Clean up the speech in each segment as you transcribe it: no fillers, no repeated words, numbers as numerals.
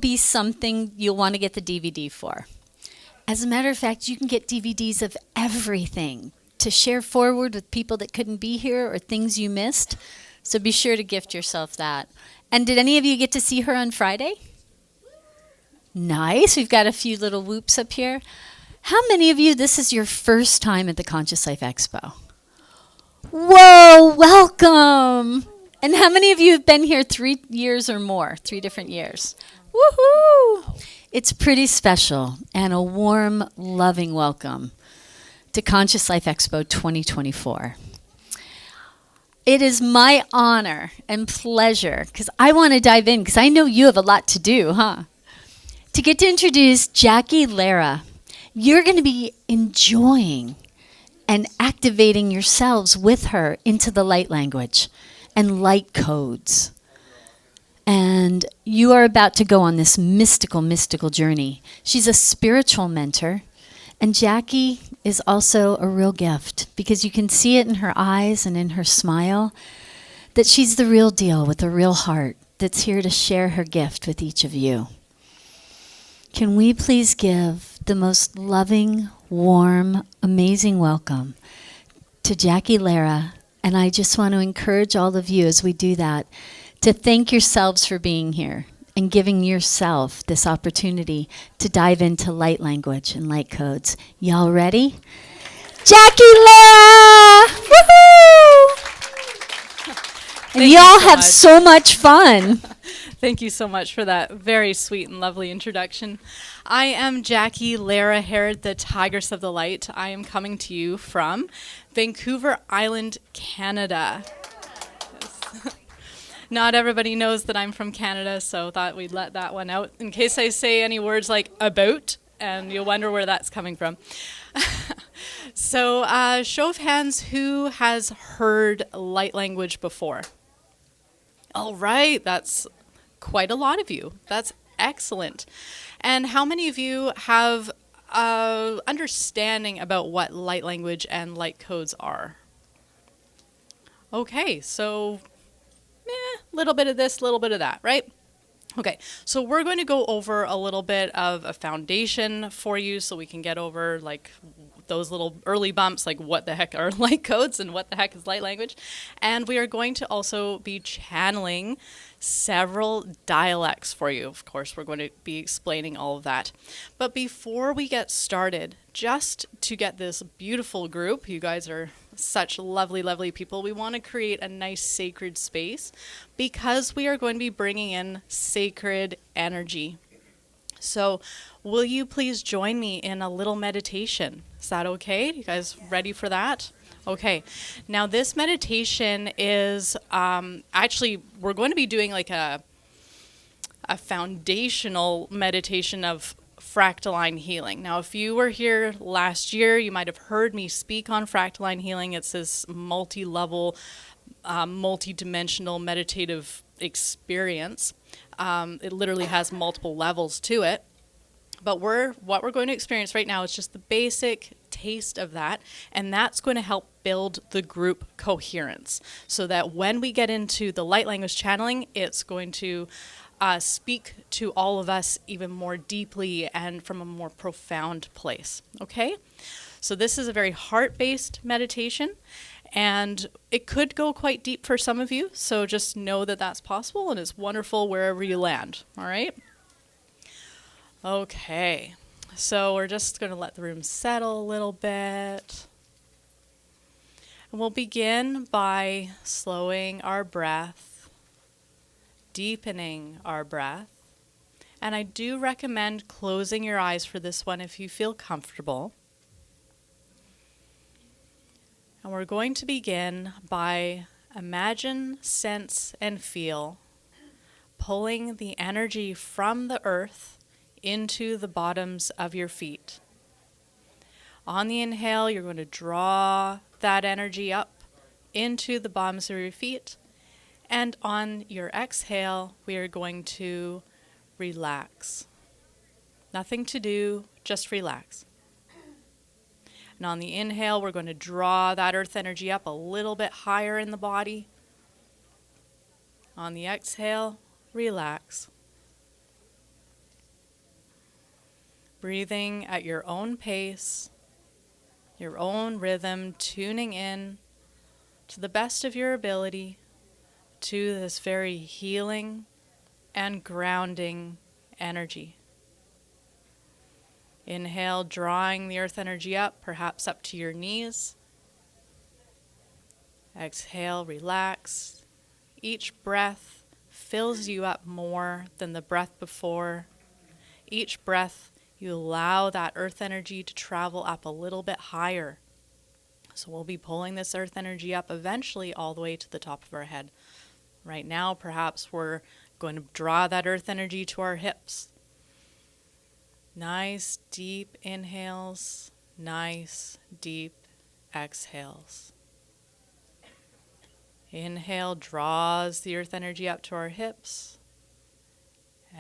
be something you'll want to get the DVD for. As a matter of fact, you can get DVDs of everything to share forward with people that couldn't be here or things you missed. So be sure to gift yourself that. And did any of you get to see her on Friday? Nice. We've got a few little whoops up here. How many of you, this is your first time at the Conscious Life Expo? Whoa, welcome. And how many of you have been here 3 years or more, 3 different years? Woohoo! It's pretty special and a warm, loving welcome to Conscious Life Expo 2024. It is my honor and pleasure, because I want to dive in, because I know you have a lot to do, to get to introduce Jackie Lara. You're going to be enjoying and activating yourselves with her into the light language and light codes. And you are about to go on this mystical journey. She's a spiritual mentor. And Jackie is also a real gift, because you can see it in her eyes and in her smile that she's the real deal with a real heart that's here to share her gift with each of you. Can we please give the most loving, warm, amazing welcome to Jackie Lara? And I just want to encourage all of you as we do that to thank yourselves for being here and giving yourself this opportunity to dive into light language and light codes. Y'all ready? Jackie Lara! Woohoo! And y'all have so much fun. Thank you so much for that very sweet and lovely introduction. I am Jackie Lara Herod, the Tigress of the Light. I am coming to you from Vancouver Island, Canada. Yes. Not everybody knows that I'm from Canada, so thought we'd let that one out in case I say any words like about, and you'll wonder where that's coming from. So, show of hands, who has heard light language before? All right, that's quite a lot of you. That's excellent. And how many of you have understanding about what light language and light codes are? Okay, so little bit of this, little bit of that, right? Okay, so we're going to go over a little bit of a foundation for you so we can get over like those little early bumps, like what the heck are light codes and what the heck is light language. And we are going to also be channeling several dialects for you. Of course, we're going to be explaining all of that. But before we get started, just to get this beautiful group, you guys are such lovely, lovely people, we want to create a nice sacred space because we are going to be bringing in sacred energy. So will you please join me in a little meditation? Is that okay? You guys ready for that? Okay. Now this meditation is actually, we're going to be doing like a foundational meditation of fractaline healing. Now, if you were here last year, you might have heard me speak on fractaline healing. It's this multi-level, multi-dimensional meditative experience. It literally has multiple levels to it. But what we're going to experience right now is just the basic taste of that, and that's going to help build the group coherence so that when we get into the light language channeling, it's going to speak to all of us even more deeply and from a more profound place, okay? So this is a very heart-based meditation, and it could go quite deep for some of you, so just know that that's possible, and it's wonderful wherever you land, all right? Okay, so we're just going to let the room settle a little bit. And we'll begin by slowing our breath, deepening our breath. And I do recommend closing your eyes for this one if you feel comfortable. And we're going to begin by imagine, sense, and feel pulling the energy from the earth into the bottoms of your feet. On the inhale, you're going to draw that energy up into the bottoms of your feet. And on your exhale, we are going to relax. Nothing to do, just relax. And on the inhale, we're going to draw that earth energy up a little bit higher in the body. On the exhale, relax. breathing at your own pace, your own rhythm, tuning in to the best of your ability to this very healing and grounding energy. Inhale, drawing the earth energy up, perhaps up to your knees. Exhale, relax. Each breath fills you up more than the breath before. Each breath, you allow that earth energy to travel up a little bit higher. So we'll be pulling this earth energy up eventually all the way to the top of our head. Right now, perhaps we're going to draw that earth energy to our hips. Nice, deep inhales, nice, deep exhales. Inhale draws the earth energy up to our hips.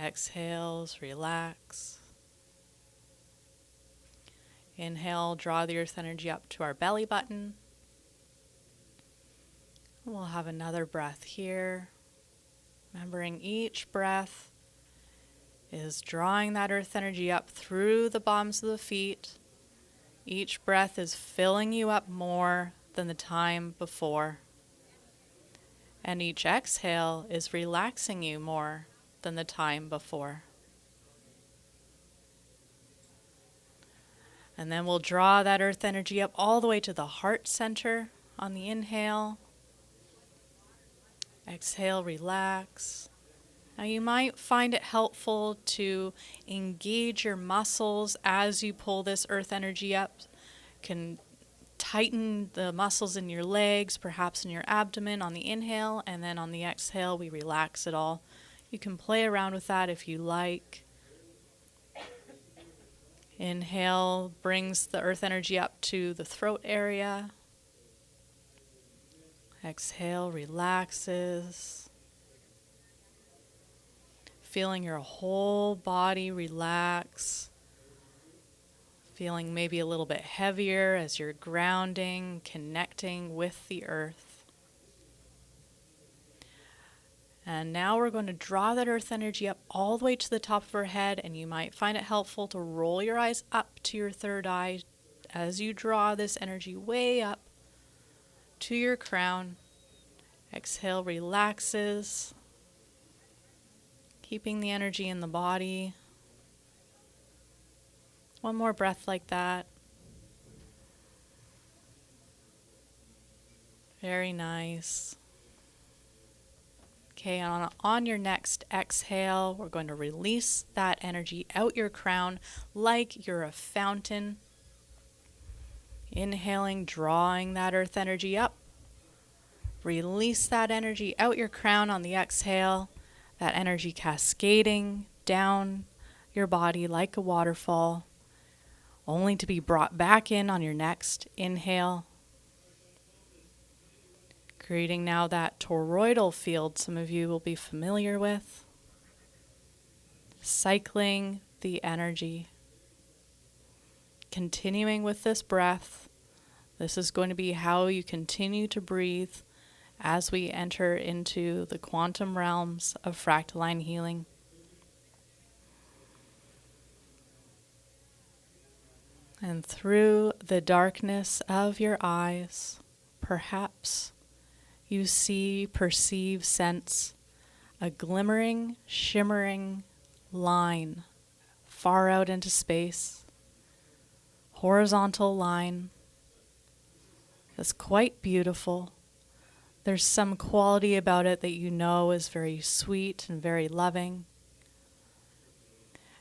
Exhales, relax. Inhale, draw the earth energy up to our belly button. We'll have another breath here. Remembering each breath is drawing that earth energy up through the bottoms of the feet. Each breath is filling you up more than the time before. And each exhale is relaxing you more than the time before. And then we'll draw that earth energy up all the way to the heart center on the inhale. Exhale, relax. Now you might find it helpful to engage your muscles as you pull this earth energy up. Can tighten the muscles in your legs, perhaps in your abdomen on the inhale, and then on the exhale we relax it all. You can play around with that if you like. Inhale brings the earth energy up to the throat area. Exhale relaxes. Feeling your whole body relax. Feeling maybe a little bit heavier as you're grounding, connecting with the earth. And now we're going to draw that earth energy up all the way to the top of our head, and you might find it helpful to roll your eyes up to your third eye as you draw this energy way up to your crown. Exhale, relaxes, keeping the energy in the body. One more breath like that. Very nice. Okay, on your next exhale, we're going to release that energy out your crown like you're a fountain. Inhaling, drawing that earth energy up. Release that energy out your crown on the exhale. That energy cascading down your body like a waterfall, only to be brought back in on your next inhale. Creating now that toroidal field some of you will be familiar with. Cycling the energy. Continuing with this breath. This is going to be how you continue to breathe as we enter into the quantum realms of fractal line healing. And through the darkness of your eyes, perhaps you see, perceive, sense a glimmering, shimmering line far out into space, horizontal line that's quite beautiful. There's some quality about it that you know is very sweet and very loving.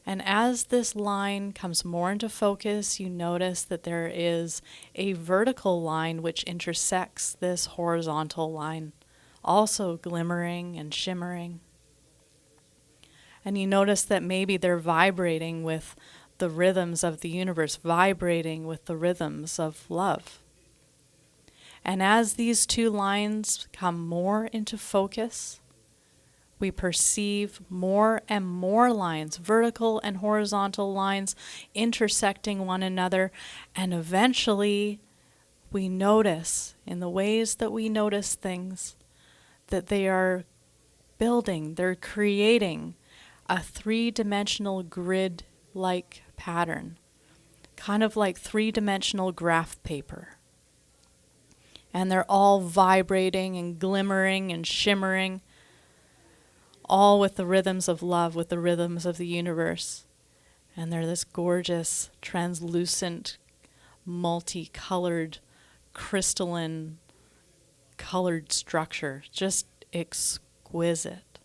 And as this line comes more into focus, you notice that there is a vertical line which intersects this horizontal line, also glimmering and shimmering. And you notice that maybe they're vibrating with the rhythms of the universe, vibrating with the rhythms of love. And as these two lines come more into focus, we perceive more and more lines, vertical and horizontal lines, intersecting one another. And eventually, we notice, in the ways that we notice things, that they are building, they're creating a three-dimensional grid like pattern, kind of like three-dimensional graph paper. And they're all vibrating and glimmering and shimmering, all with the rhythms of love, with the rhythms of the universe. And they're this gorgeous, translucent, multicolored, crystalline, colored structure, just exquisite.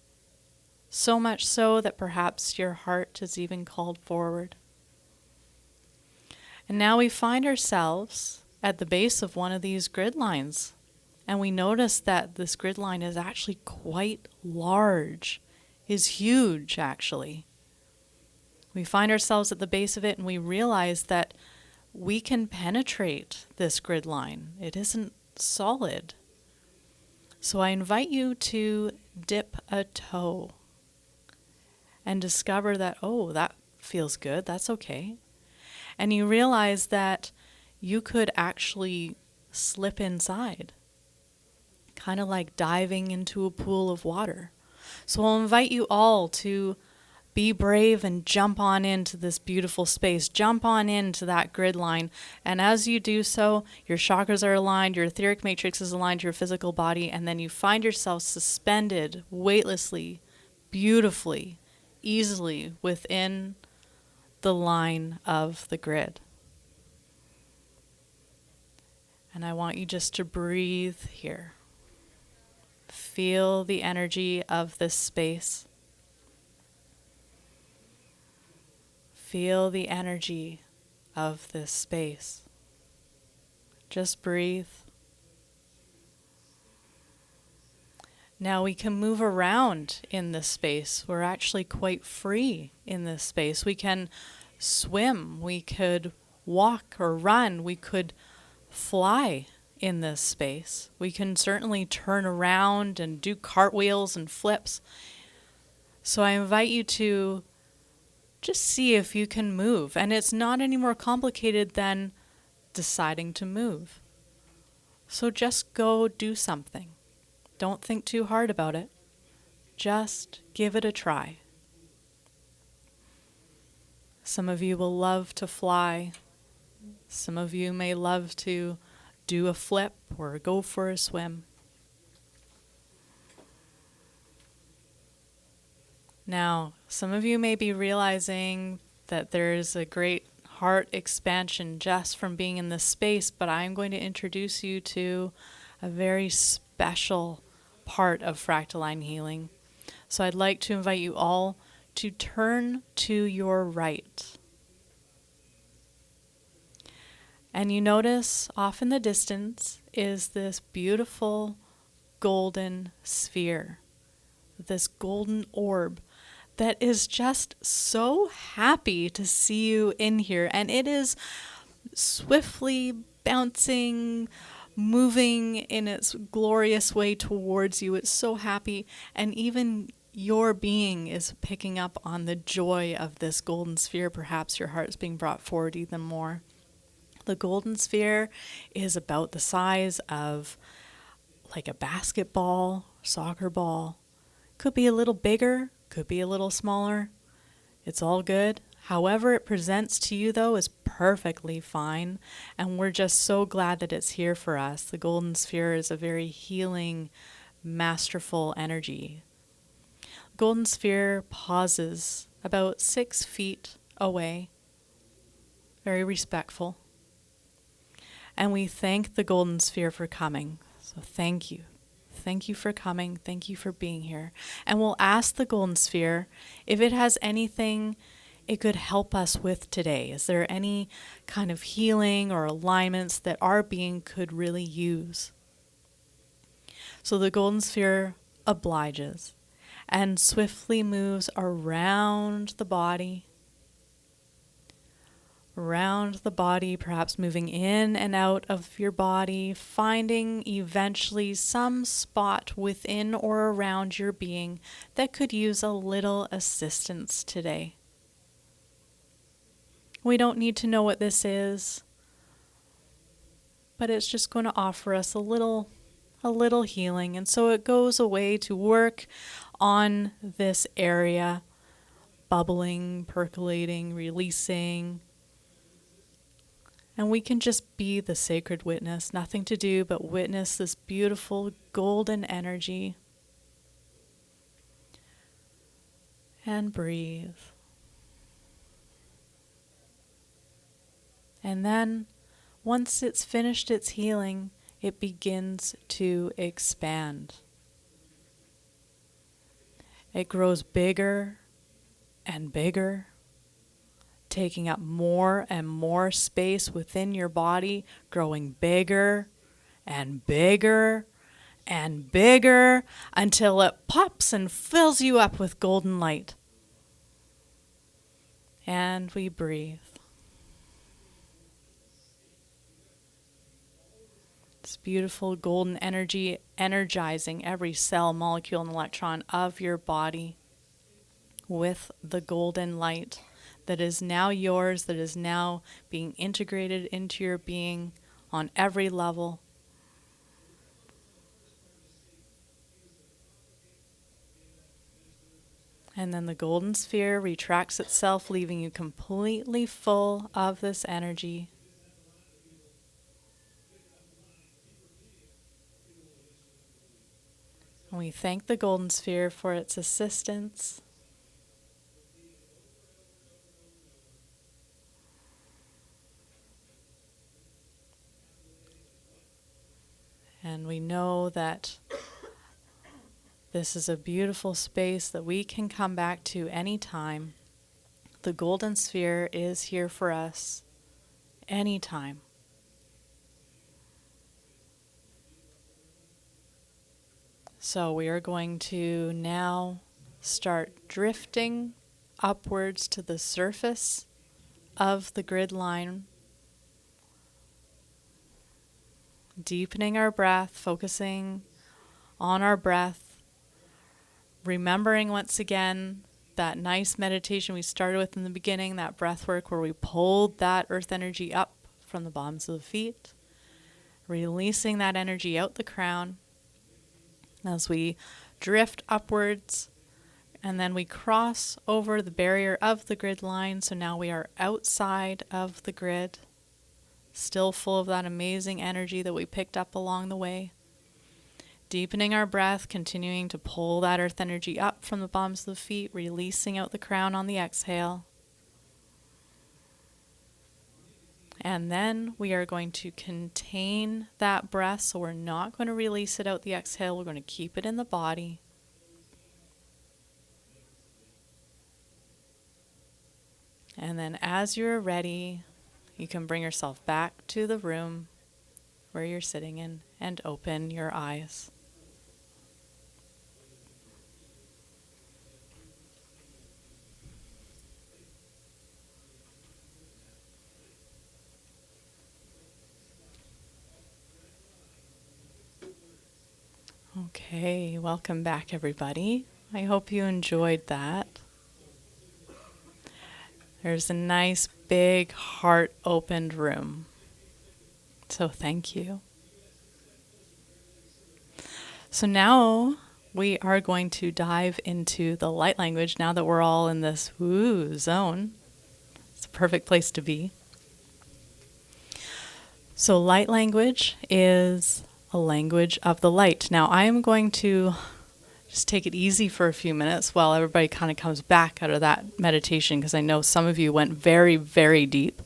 So much so that perhaps your heart is even called forward. And now we find ourselves at the base of one of these grid lines. And we notice that this grid line is actually quite large, is huge actually. We find ourselves at the base of it and we realize that we can penetrate this grid line. It isn't solid. So I invite you to dip a toe and discover that, oh, that feels good, that's okay. And you realize that you could actually slip inside, kind of like diving into a pool of water. So I'll invite you all to be brave and jump on into this beautiful space. Jump on into that grid line. And as you do so, your chakras are aligned, your etheric matrix is aligned to your physical body, and then you find yourself suspended weightlessly, beautifully, easily within the line of the grid. And I want you just to breathe here. Feel the energy of this space. Feel the energy of this space. Just breathe. Now we can move around in this space. We're actually quite free in this space. We can swim. We could walk or run. We could fly in this space. We can certainly turn around and do cartwheels and flips. So I invite you to just see if you can move. And it's not any more complicated than deciding to move. So just go do something. Don't think too hard about it. Just give it a try. Some of you will love to fly. Some of you may love to do a flip or go for a swim. Now, some of you may be realizing that there's a great heart expansion just from being in this space, but I'm going to introduce you to a very special part of fractal line healing. So I'd like to invite you all to turn to your right. And you notice off in the distance is this beautiful golden sphere, this golden orb that is just so happy to see you in here. And it is swiftly bouncing, moving in its glorious way towards you. It's so happy. And even your being is picking up on the joy of this golden sphere. Perhaps your heart's being brought forward even more. The golden sphere is about the size of like a basketball, soccer ball. Could be a little bigger, could be a little smaller. It's all good. However it presents to you, though, is perfectly fine. And we're just so glad that it's here for us. The golden sphere is a very healing, masterful energy. Golden sphere pauses about 6 feet away. Very respectful. And we thank the golden sphere for coming. So thank you. Thank you for coming. Thank you for being here. And we'll ask the golden sphere if it has anything it could help us with today. Is there any kind of healing or alignments that our being could really use? So the golden sphere obliges and swiftly moves around the body, perhaps moving in and out of your body, finding eventually some spot within or around your being that could use a little assistance today. We don't need to know what this is, but it's just going to offer us a little healing. And so it goes away to work on this area bubbling, percolating, releasing. And we can just be the sacred witness, nothing to do but witness this beautiful golden energy. And breathe. And then, once it's finished its healing, it begins to expand. It grows bigger and bigger, taking up more and more space within your body, growing bigger and bigger and bigger until it pops and fills you up with golden light. And we breathe. This beautiful golden energy energizing every cell, molecule, and electron of your body with the golden light that is now yours, that is now being integrated into your being on every level. And then the golden sphere retracts itself, leaving you completely full of this energy. And we thank the golden sphere for its assistance. And we know that this is a beautiful space that we can come back to anytime. The golden sphere is here for us anytime. So we are going to now start drifting upwards to the surface of the grid line, deepening our breath, focusing on our breath, remembering once again that nice meditation we started with in the beginning, that breath work where we pulled that earth energy up from the bottoms of the feet, releasing that energy out the crown as we drift upwards, and then we cross over the barrier of the grid line. So now we are outside of the grid, still full of that amazing energy that we picked up along the way. Deepening our breath, continuing to pull that earth energy up from the bottoms of the feet, releasing out the crown on the exhale. And then we are going to contain that breath, so we're not going to release it out the exhale, we're going to keep it in the body. And then as you're ready, you can bring yourself back to the room where you're sitting in and open your eyes. Okay, welcome back everybody. I hope you enjoyed that. There's a nice big heart-opened room. So thank you. So now we are going to dive into the light language now that we're all in this zone. It's a perfect place to be. So light language is a language of the light. Now I am going to just take it easy for a few minutes while everybody kind of comes back out of that meditation, because I know some of you went very, very deep.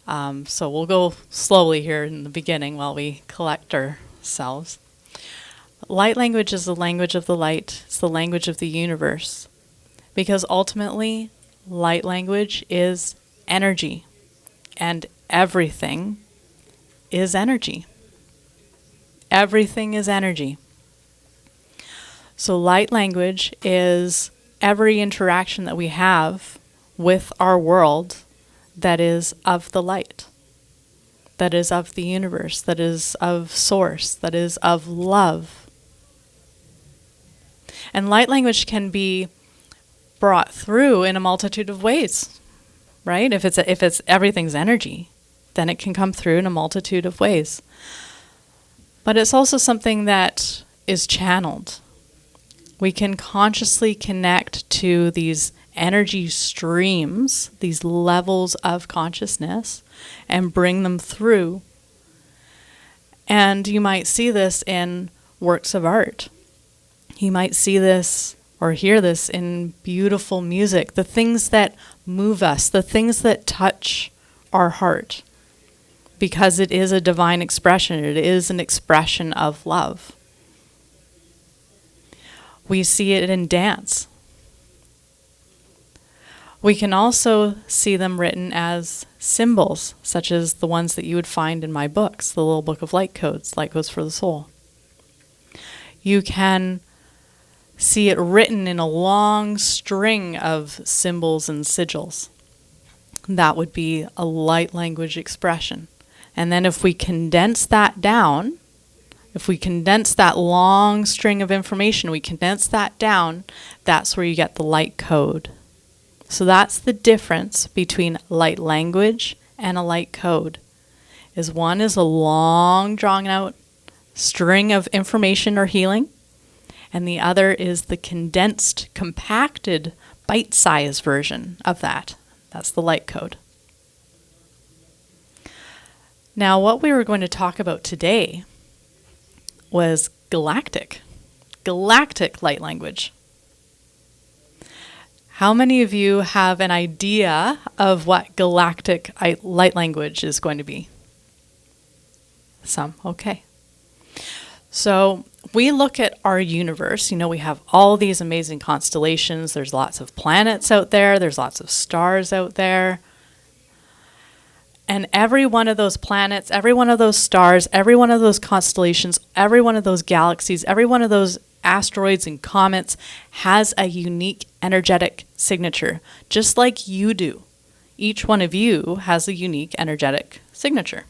So we'll go slowly here in the beginning while we collect ourselves. Light language is the language of the light. It's the language of the universe. Because ultimately, light language is energy. And everything is energy. Everything is energy. So light language is every interaction that we have with our world that is of the light, that is of the universe, that is of source, that is of love. And light language can be brought through in a multitude of ways, right? If it's everything's energy, then it can come through in a multitude of ways. But it's also something that is channeled. We can consciously connect to these energy streams, these levels of consciousness, and bring them through. And you might see this in works of art. You might see this or hear this in beautiful music, the things that move us, the things that touch our heart, because it is a divine expression. It is an expression of love. We see it in dance. We can also see them written as symbols, such as the ones that you would find in my books, the little book of Light Codes for the Soul. You can see it written in a long string of symbols and sigils. That would be a light language expression. And then if we condense that down, if we condense that long string of information, we condense that down, that's where you get the light code. So that's the difference between light language and a light code. Is one is a long drawn out string of information or healing, and the other is the condensed, compacted, bite-sized version of that. That's the light code. Now, what we were going to talk about today was galactic light language. How many of you have an idea of what galactic light language is going to be? Some, okay. So we look at our universe. We have all these amazing constellations. There's lots of planets out there. There's lots of stars out there. And every one of those planets, every one of those stars, every one of those constellations, every one of those galaxies, every one of those asteroids and comets has a unique energetic signature, just like you do. Each one of you has a unique energetic signature.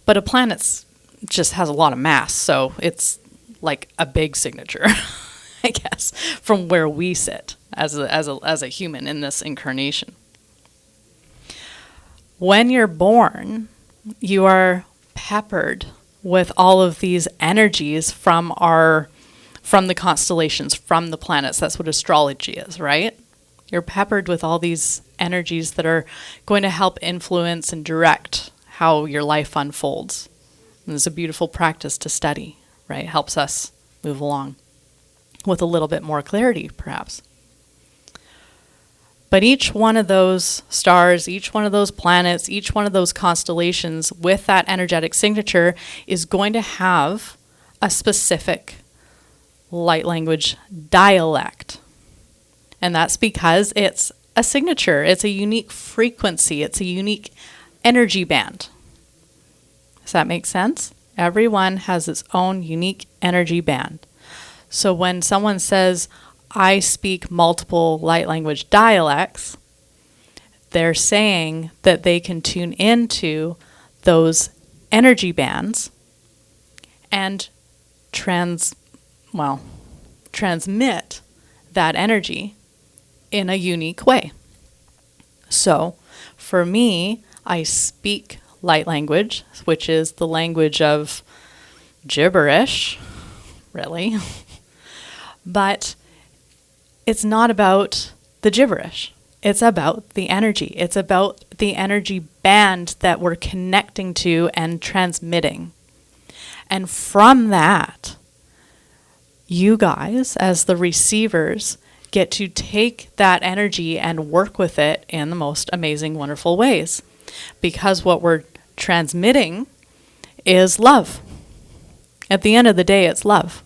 But a planet just has a lot of mass, so it's like a big signature, I guess, from where we sit as a human in this incarnation. When you're born, you are peppered with all of these energies from the constellations, from the planets. That's what astrology is, right? You're peppered with all these energies that are going to help influence and direct how your life unfolds. And it's a beautiful practice to study, right? It helps us move along with a little bit more clarity, perhaps. But each one of those stars, each one of those planets, each one of those constellations with that energetic signature is going to have a specific light language dialect. And that's because it's a signature. It's a unique frequency. It's a unique energy band. Does that make sense? Everyone has its own unique energy band. So when someone says, I speak multiple light language dialects, they're saying that they can tune into those energy bands and transmit that energy in a unique way. So for me, I speak light language, which is the language of gibberish, really. But it's not about the gibberish. It's about the energy. It's about the energy band that we're connecting to and transmitting. And from that, you guys, as the receivers, get to take that energy and work with it in the most amazing, wonderful ways. Because what we're transmitting is love. At the end of the day, it's love.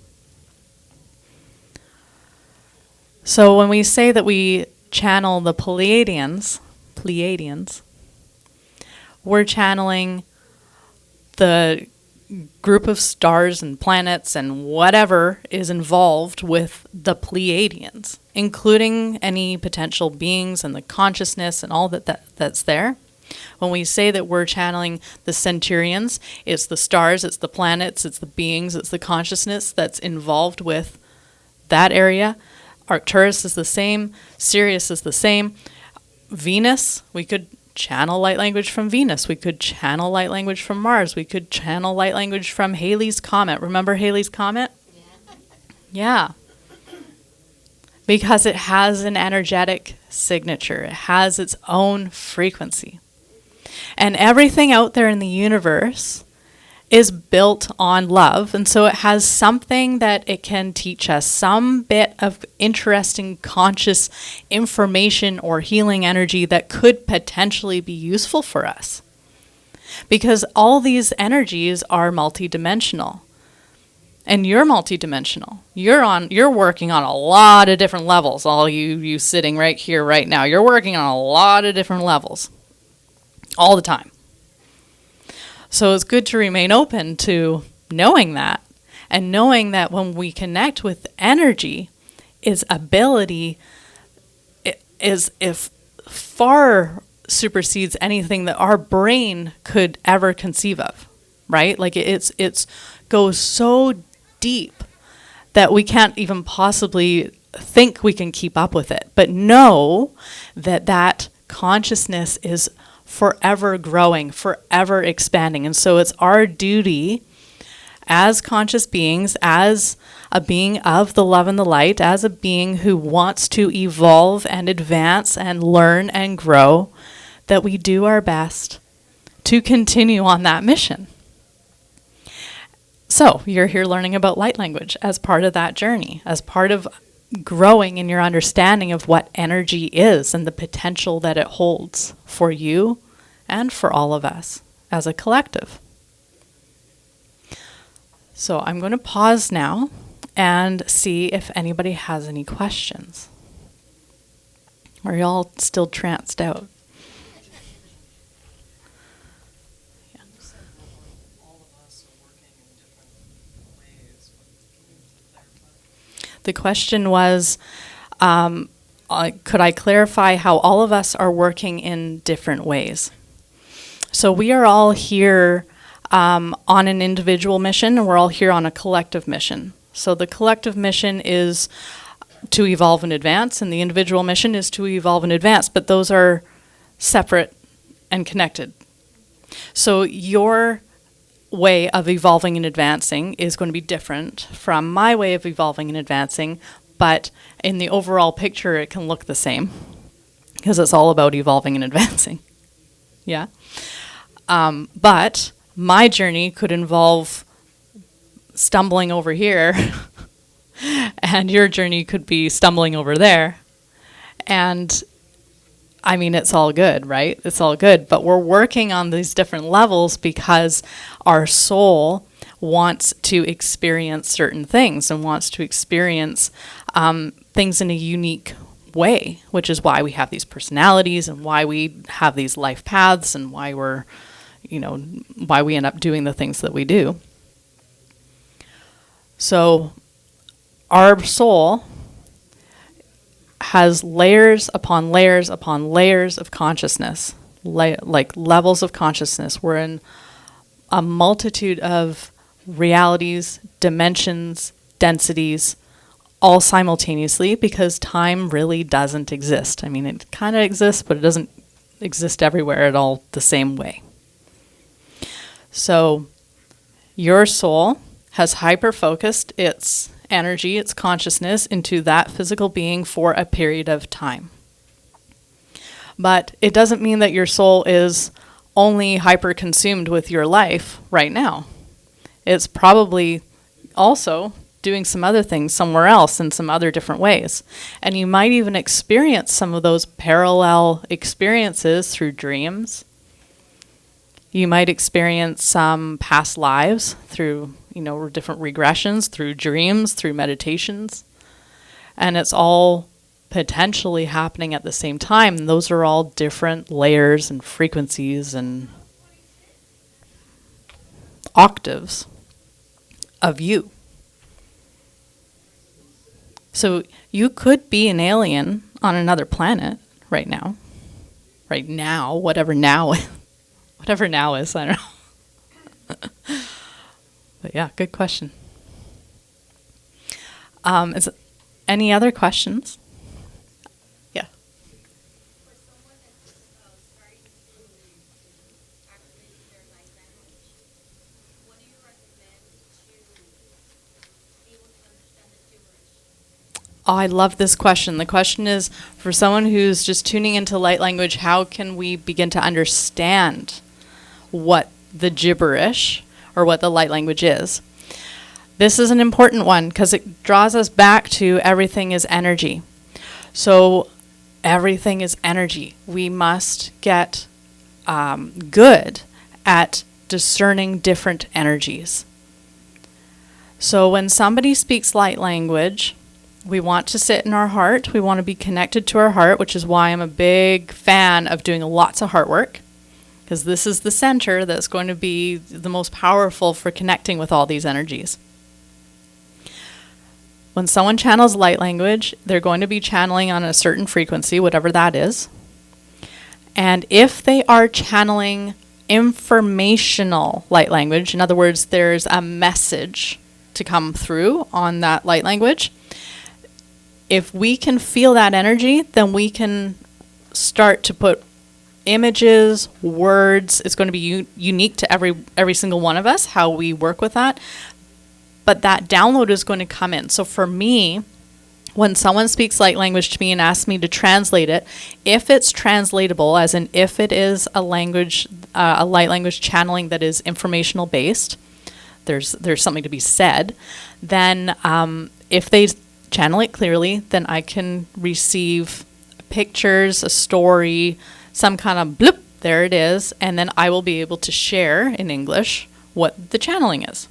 So when we say that we channel the Pleiadians, we're channeling the group of stars and planets and whatever is involved with the Pleiadians, including any potential beings and the consciousness and all that's there. When we say that we're channeling the Centurions, it's the stars, it's the planets, it's the beings, it's the consciousness that's involved with that area. Arcturus is the same. Sirius is the same. Venus, we could channel light language from Venus. We could channel light language from Mars. We could channel light language from Halley's Comet. Remember Halley's Comet? Yeah. because it has an energetic signature. It has its own frequency. And everything out there in the universe is built on love. And so it has something that it can teach us, some bit of interesting conscious information or healing energy that could potentially be useful for us. Because all these energies are multidimensional. And you're multidimensional. You're working on a lot of different levels. All you sitting right here right now, you're working on a lot of different levels all the time. So it's good to remain open to knowing that, and knowing that when we connect with energy, its ability is if far supersedes anything that our brain could ever conceive of, right? Like it's goes so deep that we can't even possibly think we can keep up with it. But know that that consciousness is forever growing, forever expanding. And so it's our duty as conscious beings, as a being of the love and the light, as a being who wants to evolve and advance and learn and grow, that we do our best to continue on that mission. So you're here learning about light language as part of that journey, as part of growing in your understanding of what energy is and the potential that it holds for you and for all of us as a collective. So I'm going to pause now and see if anybody has any questions. Are y'all still tranced out? The question was, could I clarify how all of us are working in different ways? So we are all here on an individual mission, and we're all here on a collective mission. So the collective mission is to evolve and advance, and the individual mission is to evolve and advance, but those are separate and connected. So your way of evolving and advancing is going to be different from my way of evolving and advancing, but in the overall picture it can look the same because it's all about evolving and advancing. Yeah. But my journey could involve stumbling over here and your journey could be stumbling over there. And I mean, it's all good, right? It's all good. But we're working on these different levels because our soul wants to experience certain things and wants to experience things in a unique way, which is why we have these personalities and why we have these life paths and why we're, why we end up doing the things that we do. So our soul has layers upon layers upon layers of consciousness, like levels of consciousness. We're in a multitude of realities, dimensions, densities, all simultaneously, because time really doesn't exist. I mean, it kind of exists, but it doesn't exist everywhere at all the same way. So your soul has hyper-focused its energy, its consciousness, into that physical being for a period of time. But it doesn't mean that your soul is only hyper-consumed with your life right now. It's probably also doing some other things somewhere else in some other different ways. And you might even experience some of those parallel experiences through dreams. You might experience some past lives through different regressions, through dreams, through meditations. And it's all potentially happening at the same time. And those are all different layers and frequencies and octaves of you. So you could be an alien on another planet right now. Right now, whatever now is, I don't know. But yeah, good question. Is any other questions? Yeah. For someone that's starting to activate their light language, what do you recommend to be able to understand the gibberish? Oh, I love this question. The question is, for someone who's just tuning into light language, how can we begin to understand what the gibberish or what the light language is? This is an important one because it draws us back to everything is energy. So everything is energy. We must get good at discerning different energies. So when somebody speaks light language, we want to sit in our heart. We want to be connected to our heart, which is why I'm a big fan of doing lots of heart work, because this is the center that's going to be the most powerful for connecting with all these energies. When someone channels light language, they're going to be channeling on a certain frequency, whatever that is. And if they are channeling informational light language, in other words, there's a message to come through on that light language, if we can feel that energy, then we can start to put images, words. It's going to be unique to every single one of us, how we work with that. But that download is going to come in. So for me, when someone speaks light language to me and asks me to translate it, if it's translatable, as in if it is a language, a light language channeling that is informational based, there's something to be said, then if they channel it clearly, then I can receive pictures, a story, some kind of bloop, there it is, and then I will be able to share in English what the channeling is.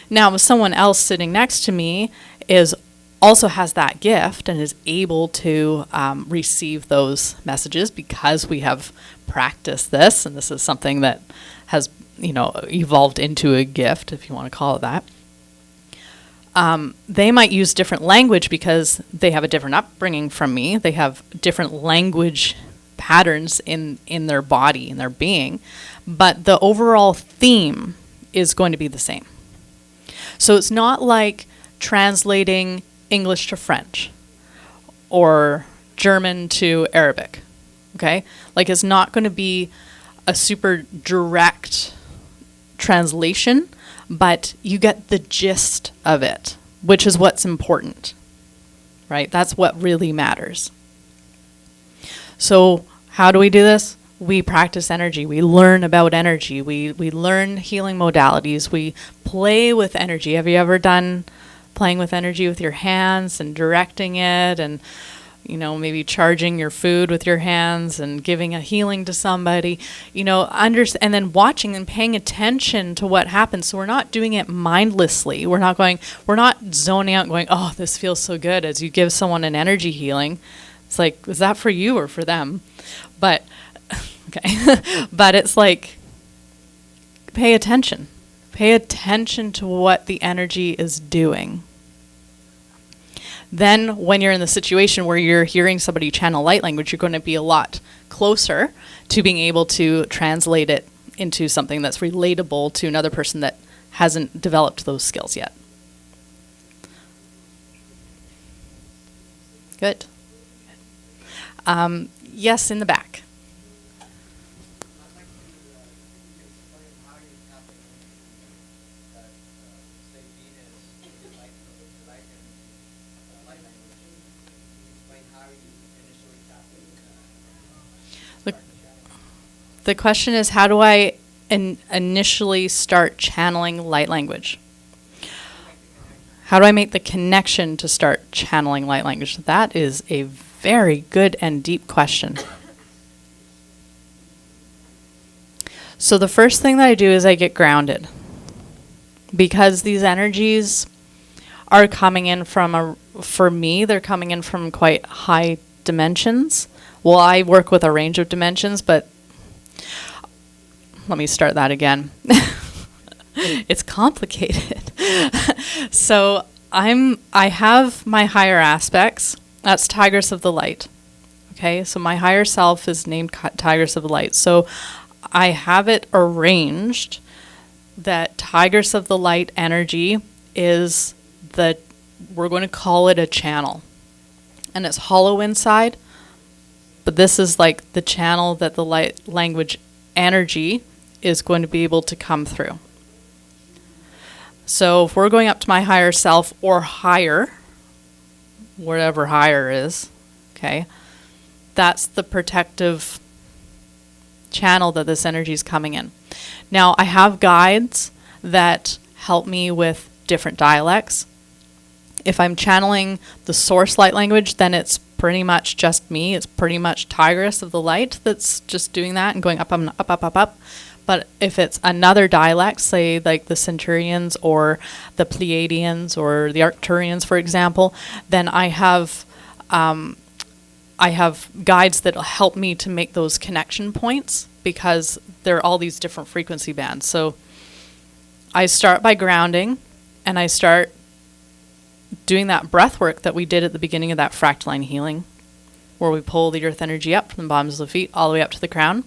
Now, if someone else sitting next to me also has that gift and is able to receive those messages because we have practiced this, and this is something that has, evolved into a gift, if you want to call it that. They might use different language because they have a different upbringing from me. They have different language patterns in their body, in their being, but the overall theme is going to be the same. So it's not like translating English to French or German to Arabic, okay? Like, it's not going to be a super direct translation, but you get the gist of it, which is what's important, right? That's what really matters. So how do we do this? We practice energy. We learn about energy. We learn healing modalities. We play with energy. Have you ever done playing with energy with your hands and directing it and, maybe charging your food with your hands and giving a healing to somebody, and then watching and paying attention to what happens. So we're not doing it mindlessly. We're not zoning out and going, oh, this feels so good, as you give someone an energy healing. It's like, is that for you or for them? But, okay. But it's like, pay attention. Pay attention to what the energy is doing. Then when you're in the situation where you're hearing somebody channel light language, you're going to be a lot closer to being able to translate it into something that's relatable to another person that hasn't developed those skills yet. Good. Yes, in the back. The question is, how do I initially start channeling light language? How do I make the connection to start channeling light language? That is a very good and deep question. So the first thing that I do is I get grounded, because these energies are coming in for me, they're coming in from quite high dimensions. Well, I work with a range of dimensions, but let me start that again. It's complicated. So I have my higher aspects. That's Tigress of the Light. Okay, so my higher self is named Tigress of the Light. So I have it arranged that Tigress of the Light energy is we're going to call it a channel. And it's hollow inside, but this is like the channel that the light language energy is going to be able to come through. So if we're going up to my higher self or higher, wherever higher is, okay, that's the protective channel that this energy is coming in. Now, I have guides that help me with different dialects. If I'm channeling the source light language, then it's pretty much just me. It's pretty much Tigress of the Light that's just doing that and going up, up, up, up, up, up. But if it's another dialect, say like the Centurions or the Pleiadians or the Arcturians, for example, then I have guides that will help me to make those connection points because there are all these different frequency bands. So I start by grounding, and I start doing that breath work that we did at the beginning of that fractal line healing, where we pull the earth energy up from the bottoms of the feet all the way up to the crown.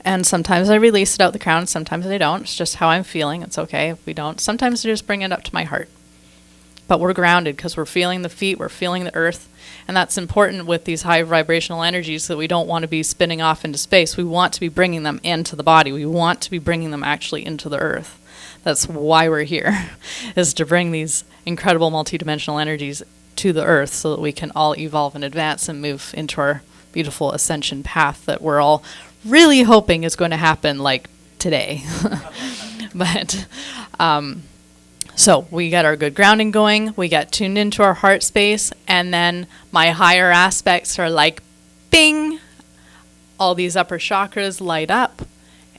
And sometimes I release it out the crown, sometimes I don't. It's just how I'm feeling. It's okay if we don't. Sometimes I just bring it up to my heart. But we're grounded because we're feeling the feet, we're feeling the earth. And that's important with these high vibrational energies, that we don't want to be spinning off into space. We want to be bringing them into the body. We want to be bringing them actually into the earth. That's why we're here, is to bring these incredible multidimensional energies to the earth so that we can all evolve and advance and move into our beautiful ascension path that we're all really hoping is going to happen like today. But so we got our good grounding going, we got tuned into our heart space, and then my higher aspects are like bing, all these upper chakras light up,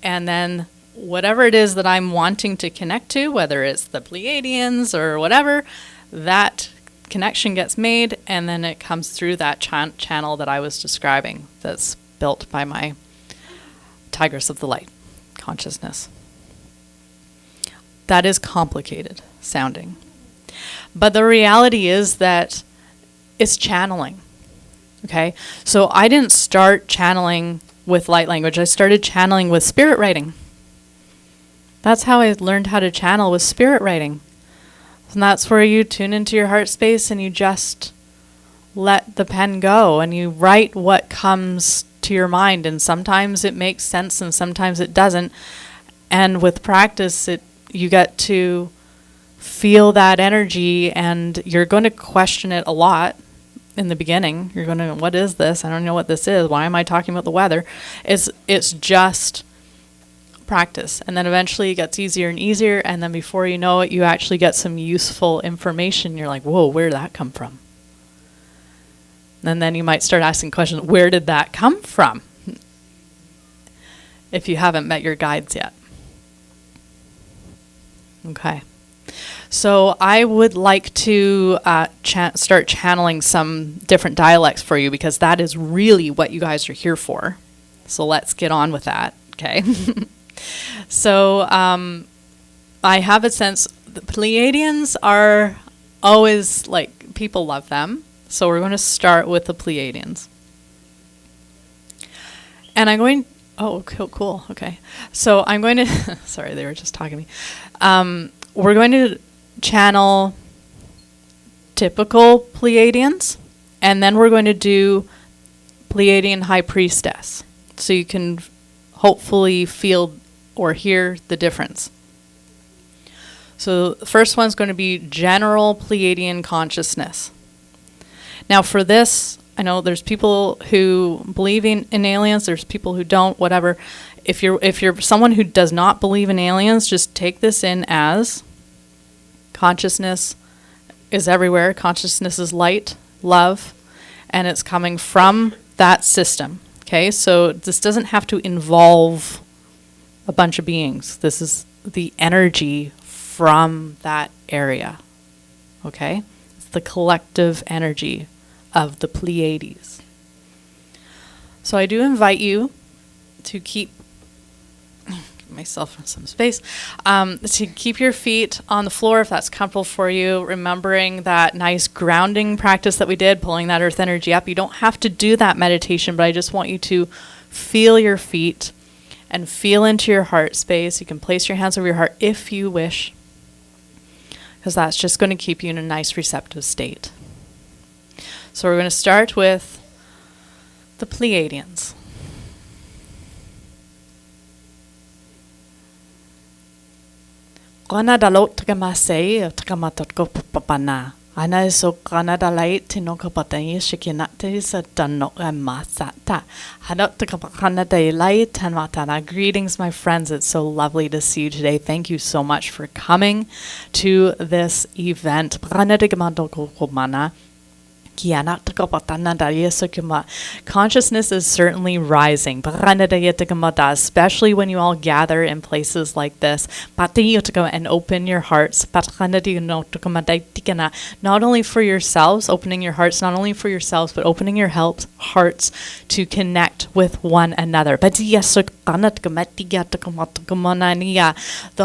and then whatever it is that I'm wanting to connect to, whether it's the Pleiadians or whatever, that connection gets made, and then it comes through that channel that I was describing that's built by my Tigress of the Light consciousness. That is complicated sounding. But the reality is that it's channeling. Okay? So I didn't start channeling with light language. I started channeling with spirit writing. That's how I learned how to channel, with spirit writing. And that's where you tune into your heart space and you just let the pen go and you write what comes to your mind. And sometimes it makes sense and sometimes it doesn't. And with practice, you get to feel that energy, and you're going to question it a lot in the beginning. You're going to, what is this? I don't know what this is. Why am I talking about the weather? It's just practice. And then eventually it gets easier and easier. And then before you know it, you actually get some useful information. You're like, whoa, where did that come from? And then you might start asking questions, where did that come from? If you haven't met your guides yet. Okay. So I would like to start channeling some different dialects for you, because that is really what you guys are here for. So let's get on with that. Okay. So I have a sense the Pleiadians are always, like, people love them. So we're going to start with the Pleiadians. And I'm going, oh, cool. Okay. So I'm going to, sorry, they were just talking to me. We're going to channel typical Pleiadians, and then we're going to do Pleiadian High Priestess. So you can hopefully feel or hear the difference. So the first one's going to be general Pleiadian consciousness. Now for this, I know there's people who believe in aliens, there's people who don't, whatever. If you're someone who does not believe in aliens, just take this in as consciousness is everywhere. Consciousness is light, love, and it's coming from that system. Okay, so this doesn't have to involve a bunch of beings. This is the energy from that area. Okay, it's the collective energy of the Pleiades. So I do invite you to keep myself some space, to keep your feet on the floor if that's comfortable for you, remembering that nice grounding practice that we did, pulling that earth energy up. You don't have to do that meditation, but I just want you to feel your feet and feel into your heart space. You can place your hands over your heart if you wish, because that's just going to keep you in a nice receptive state. So we're going to start with the Pleiadians. Qana dalot tkamasei tkamatotko papana Ana so Canada light no kapatay shikinate sa tanok masata. Hanot to Canada light and matana. Greetings, my friends. It's so lovely to see you today. Thank you so much for coming to this event. Consciousness is certainly rising, especially when you all gather in places like this, and open your hearts, not only for yourselves, opening your hearts, not only for yourselves, but opening your hearts to connect with one another. The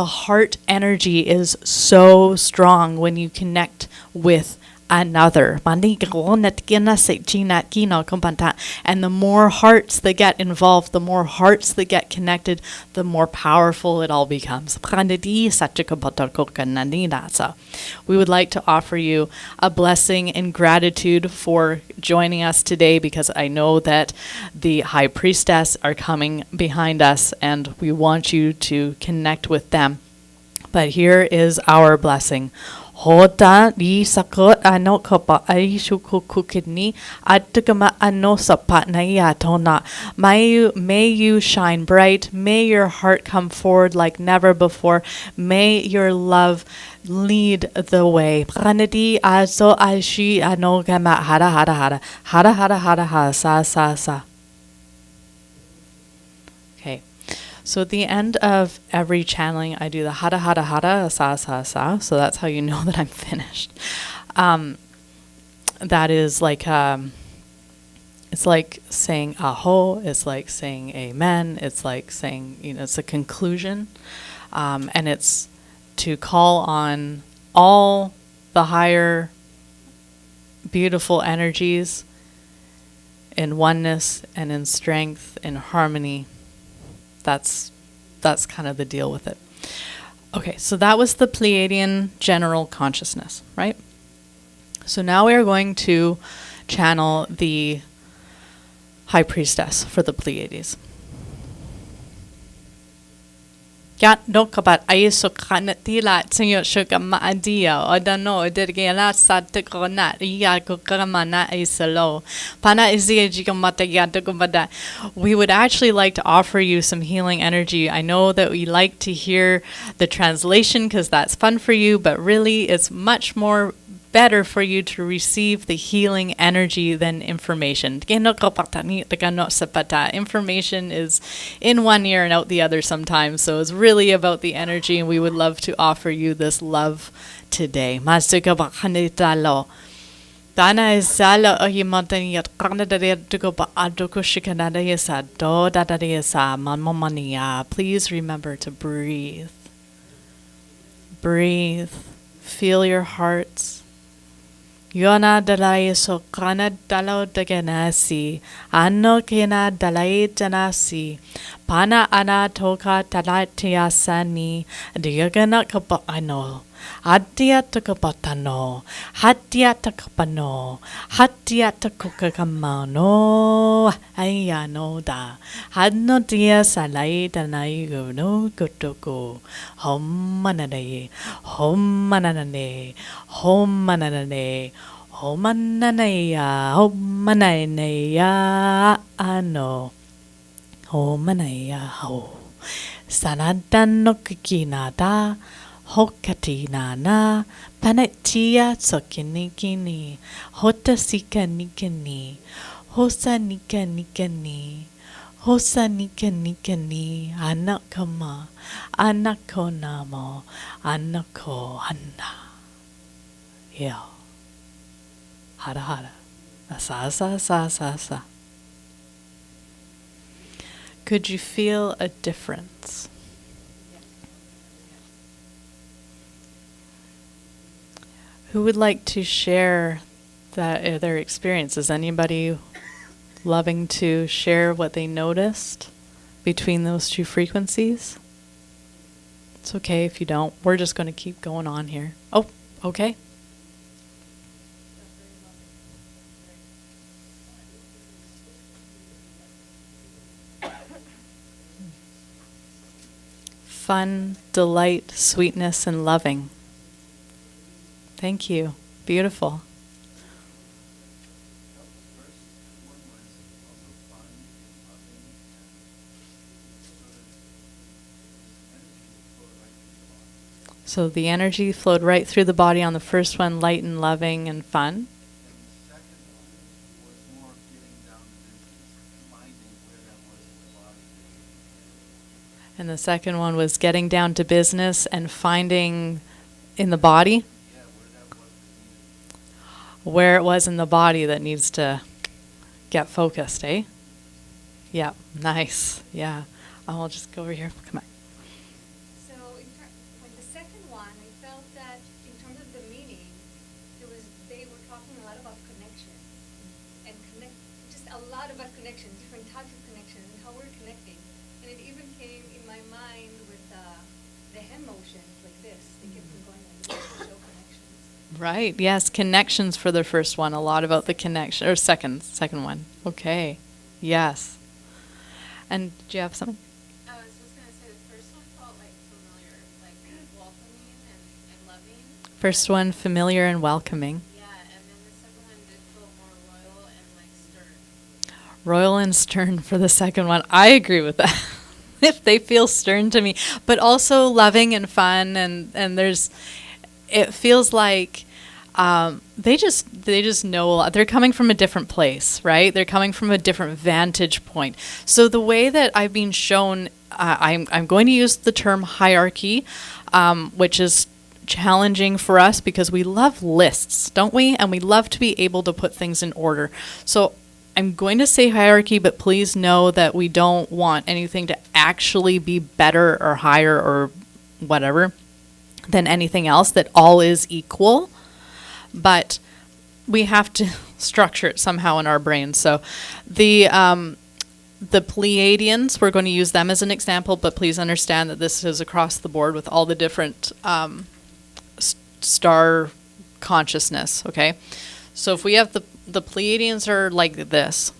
heart energy is so strong when you connect with another. And the more hearts that get involved, the more hearts that get connected, the more powerful it all becomes. So we would like to offer you a blessing and gratitude for joining us today, because I know that the High Priestess are coming behind us and we want you to connect with them. But here is our blessing. Hota di sakot ano kapa ay shukukukidni atugama ano sapat na yatona. May you shine bright. May your heart come forward like never before. May your love lead the way. Pranadi aso ashi ano gama hara hara hara hara hara hara hara sa sa sa. Okay. So at the end of every channeling, I do the hara hara hara sa sa sa. So that's how you know that I'm finished. That is like it's like saying aho. It's like saying amen. It's like saying, it's a conclusion, and it's to call on all the higher, beautiful energies in oneness and in strength, in harmony. That's kind of the deal with it. Okay, so that was the Pleiadian general consciousness, right? So now we are going to channel the High Priestess for the Pleiades. Gat no kabat ayiso kanatila tsinyo shukama adia odano dergela satikona iya kukamana isalo pana izia jikamata yatakumada. We would actually like to offer you some healing energy. I know that we like to hear the translation because that's fun for you, but really it's much more better for you to receive the healing energy than information. Information is in one ear and out the other sometimes, so it's really about the energy, and we would love to offer you this love today. Please remember to breathe. Breathe. Feel your hearts. Yona dalai so kana dalo daganasi, ano kena dalai janasi, pana ana toka talatiasani, diagana kapa ano, hatia takapatano, hatia takapano, hatia takukakamano, ayano da, hadno dia salai danai no kotoko, homanade, homanane, homanane. Homanaya, homanaya, ano, homanaya, ho. Sanadan no kikinada, hokatina na, panatia sokinikini, hotasika nikani, hosa nika nikani, hosa nika nikani, anakama, anakonamo, anako hana. Yeah. Hara hara. Sa sa sa sa sa. Could you feel a difference? Who would like to share their experience? Is anybody loving to share what they noticed between those two frequencies? It's okay if you don't. We're just going to keep going on here. Oh, okay. Fun, delight, sweetness, and loving. Thank you. Beautiful. So the energy flowed right through the body on the first one, light and loving and fun. And the second one was getting down to business and finding in the body where it was in the body that needs to get focused, eh? Yeah, nice. Yeah. I'll just go over here. Come on. So when the second one, I felt that in terms of the meaning, they were talking a lot about connection and just a lot about connection, different types of connection and how we're connecting. And it even came in my mind with the hand motions like this. They kept on going like this to show connections. Right. Yes. Connections for the first one. A lot about the connection, or second one. Okay. Yes. And do you have something? I was just going to say the first one felt like familiar, like welcoming and loving. First one, familiar and welcoming. Yeah, and then the second one did feel more royal and like stern. Royal and stern for the second one. I agree with that. If they feel stern to me, but also loving and fun, and it feels like they just know a lot. They're coming from a different place, right? They're coming from a different vantage point. So the way that I've been shown, I'm going to use the term hierarchy, which is challenging for us because we love lists, don't we? And we love to be able to put things in order. So I'm going to say hierarchy, but please know that we don't want anything to actually be better or higher or whatever than anything else, that all is equal. But we have to structure it somehow in our brains. So the Pleiadians, we're going to use them as an example, but please understand that this is across the board with all the different star consciousness, okay? So if we have the Pleiadians are like this,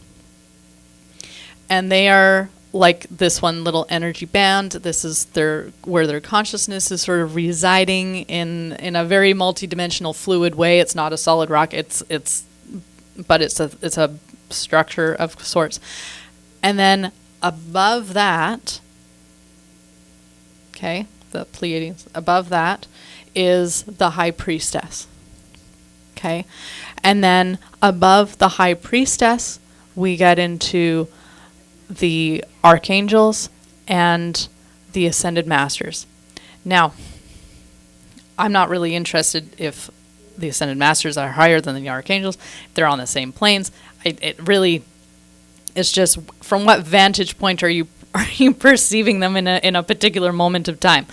and they are like this one little energy band. This is where their consciousness is sort of residing in a very multidimensional fluid way. It's not a solid rock. But it's a structure of sorts. And then above that, okay, the Pleiadians, above that is the High Priestess. Okay? And then above the High Priestess, we get into the Archangels and the Ascended Masters. Now, I'm not really interested if the Ascended Masters are higher than the Archangels. They're on the same planes. It really is just from what vantage point are you perceiving them in a particular moment of time.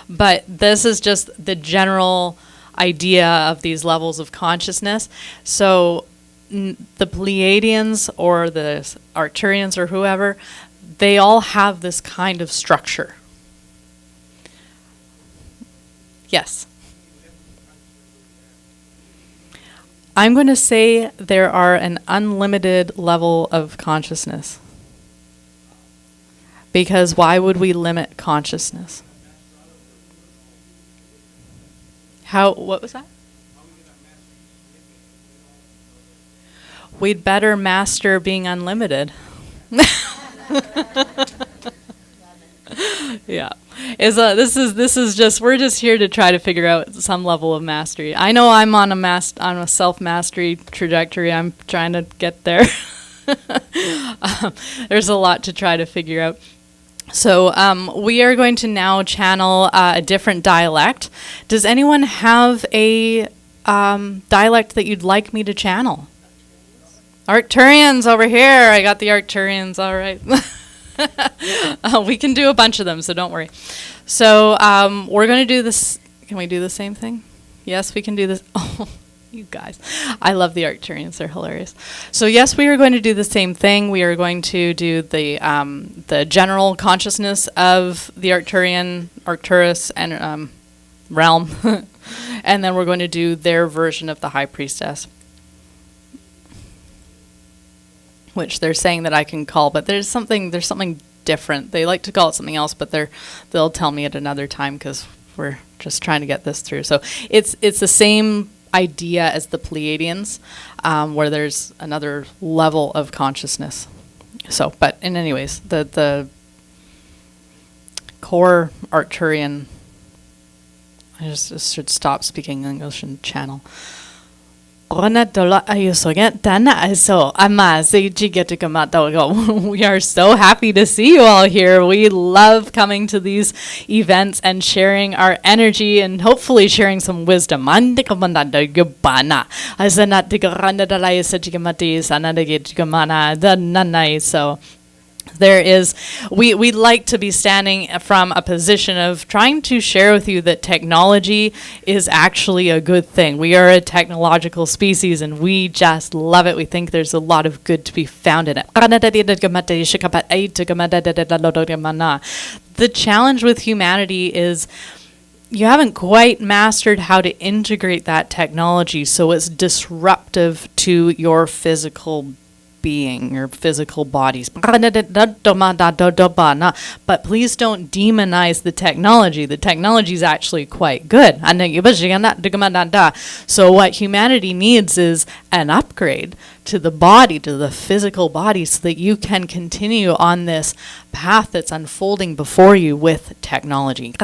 But this is just the general idea of these levels of consciousness. So the Pleiadians or the Arcturians or whoever, they all have this kind of structure. Yes. I'm going to say there are an unlimited level of consciousness. Because why would we limit consciousness? What was that? We'd better master being unlimited. Yeah. This is just, we're just here to try to figure out some level of mastery. I know I'm on a self-mastery trajectory. I'm trying to get there. There's a lot to try to figure out. So we are going to now channel a different dialect. Does anyone have a dialect that you'd like me to channel? Arcturians over here. I got the Arcturians. All right. We can do a bunch of them, so don't worry. So we're going to do this. Can we do the same thing? Yes, we can do this. Oh, you guys. I love the Arcturians. They're hilarious. So yes, we are going to do the same thing. We are going to do the general consciousness of the Arcturus and realm. And then we're going to do their version of the High Priestess, which they're saying that I can call, but there's something different. They like to call it something else, but they'll tell me at another time because we're just trying to get this through. So it's the same idea as the Pleiadians, where there's another level of consciousness. So, but in anyways, the core Arcturian, I just should stop speaking English and channel. We are so happy to see you all here. We love coming to these events and sharing our energy and hopefully sharing some wisdom. So we like to be standing from a position of trying to share with you that technology is actually a good thing. We are a technological species and we just love it. We think there's a lot of good to be found in it. The challenge with humanity is you haven't quite mastered how to integrate that technology so it's disruptive to your physical being, your physical bodies. But please don't demonize the technology. The technology is actually quite good. So what humanity needs is an upgrade to the body, to the physical body, so that you can continue on this path that's unfolding before you with technology.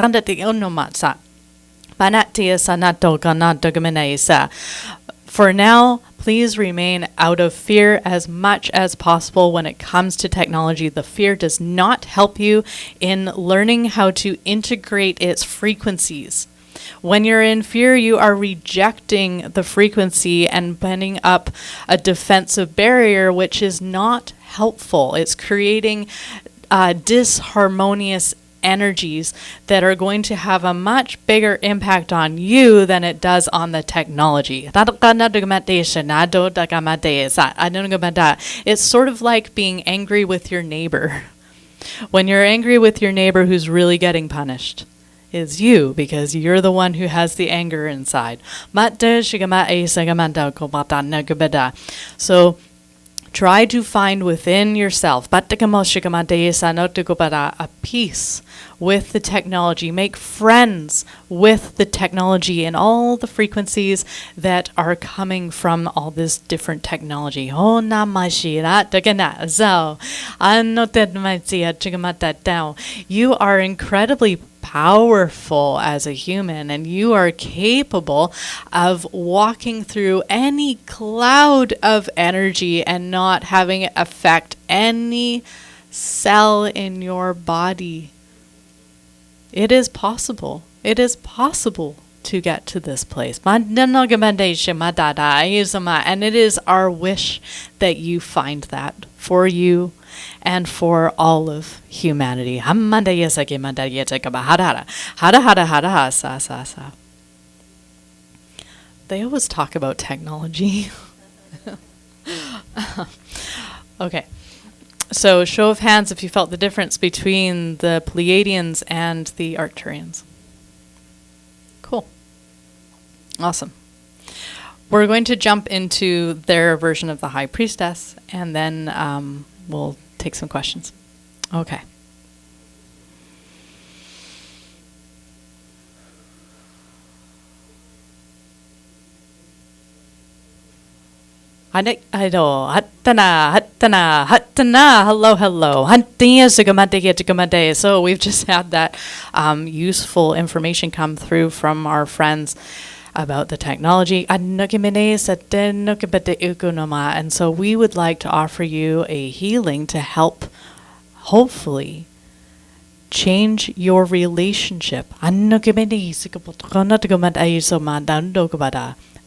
For now, please remain out of fear as much as possible when it comes to technology. The fear does not help you in learning how to integrate its frequencies. When you're in fear, you are rejecting the frequency and putting up a defensive barrier, which is not helpful. It's creating disharmonious energies that are going to have a much bigger impact on you than it does on the technology. It's sort of like being angry with your neighbor. When you're angry with your neighbor who's really getting punished, it's you, because you're the one who has the anger inside. So try to find within yourself a peace with the technology. Make friends with the technology and all the frequencies that are coming from all this different technology. You are incredibly powerful as a human, and you are capable of walking through any cloud of energy and not having it affect any cell in your body. It is possible. It is possible to get to this place. And it is our wish that you find that for you and for all of humanity. They always talk about technology. Okay. So show of hands if you felt the difference between the Pleiadians and the Arcturians. Cool. Awesome. We're going to jump into their version of the High Priestess, and then we'll take some questions. Okay. Hello. So we've just had that useful information come through from our friends about the technology. And so we would like to offer you a healing to help, hopefully, change your relationship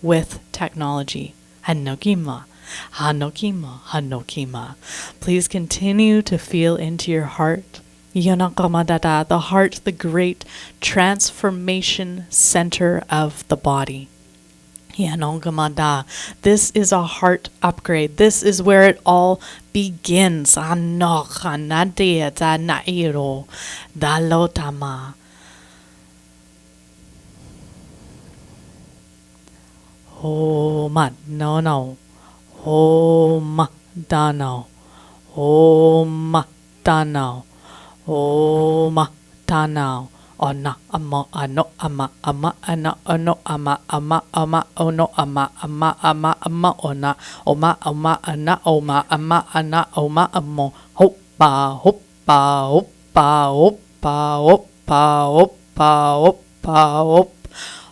with technology. Hanokima, Hanokima, Hanokima. Please continue to feel into your heart. The heart, the great transformation center of the body. This is a heart upgrade. This is where it all begins. Dalotama. Om no. Om dano. Om dano. Om dano. ona ama ano ama ama ana ono ama ama ama ono ama ama ama ama ona oma oma ana oma ama ana oma amo hoppa hoppa hoppa hoppa hoppa hoppa hoppa hop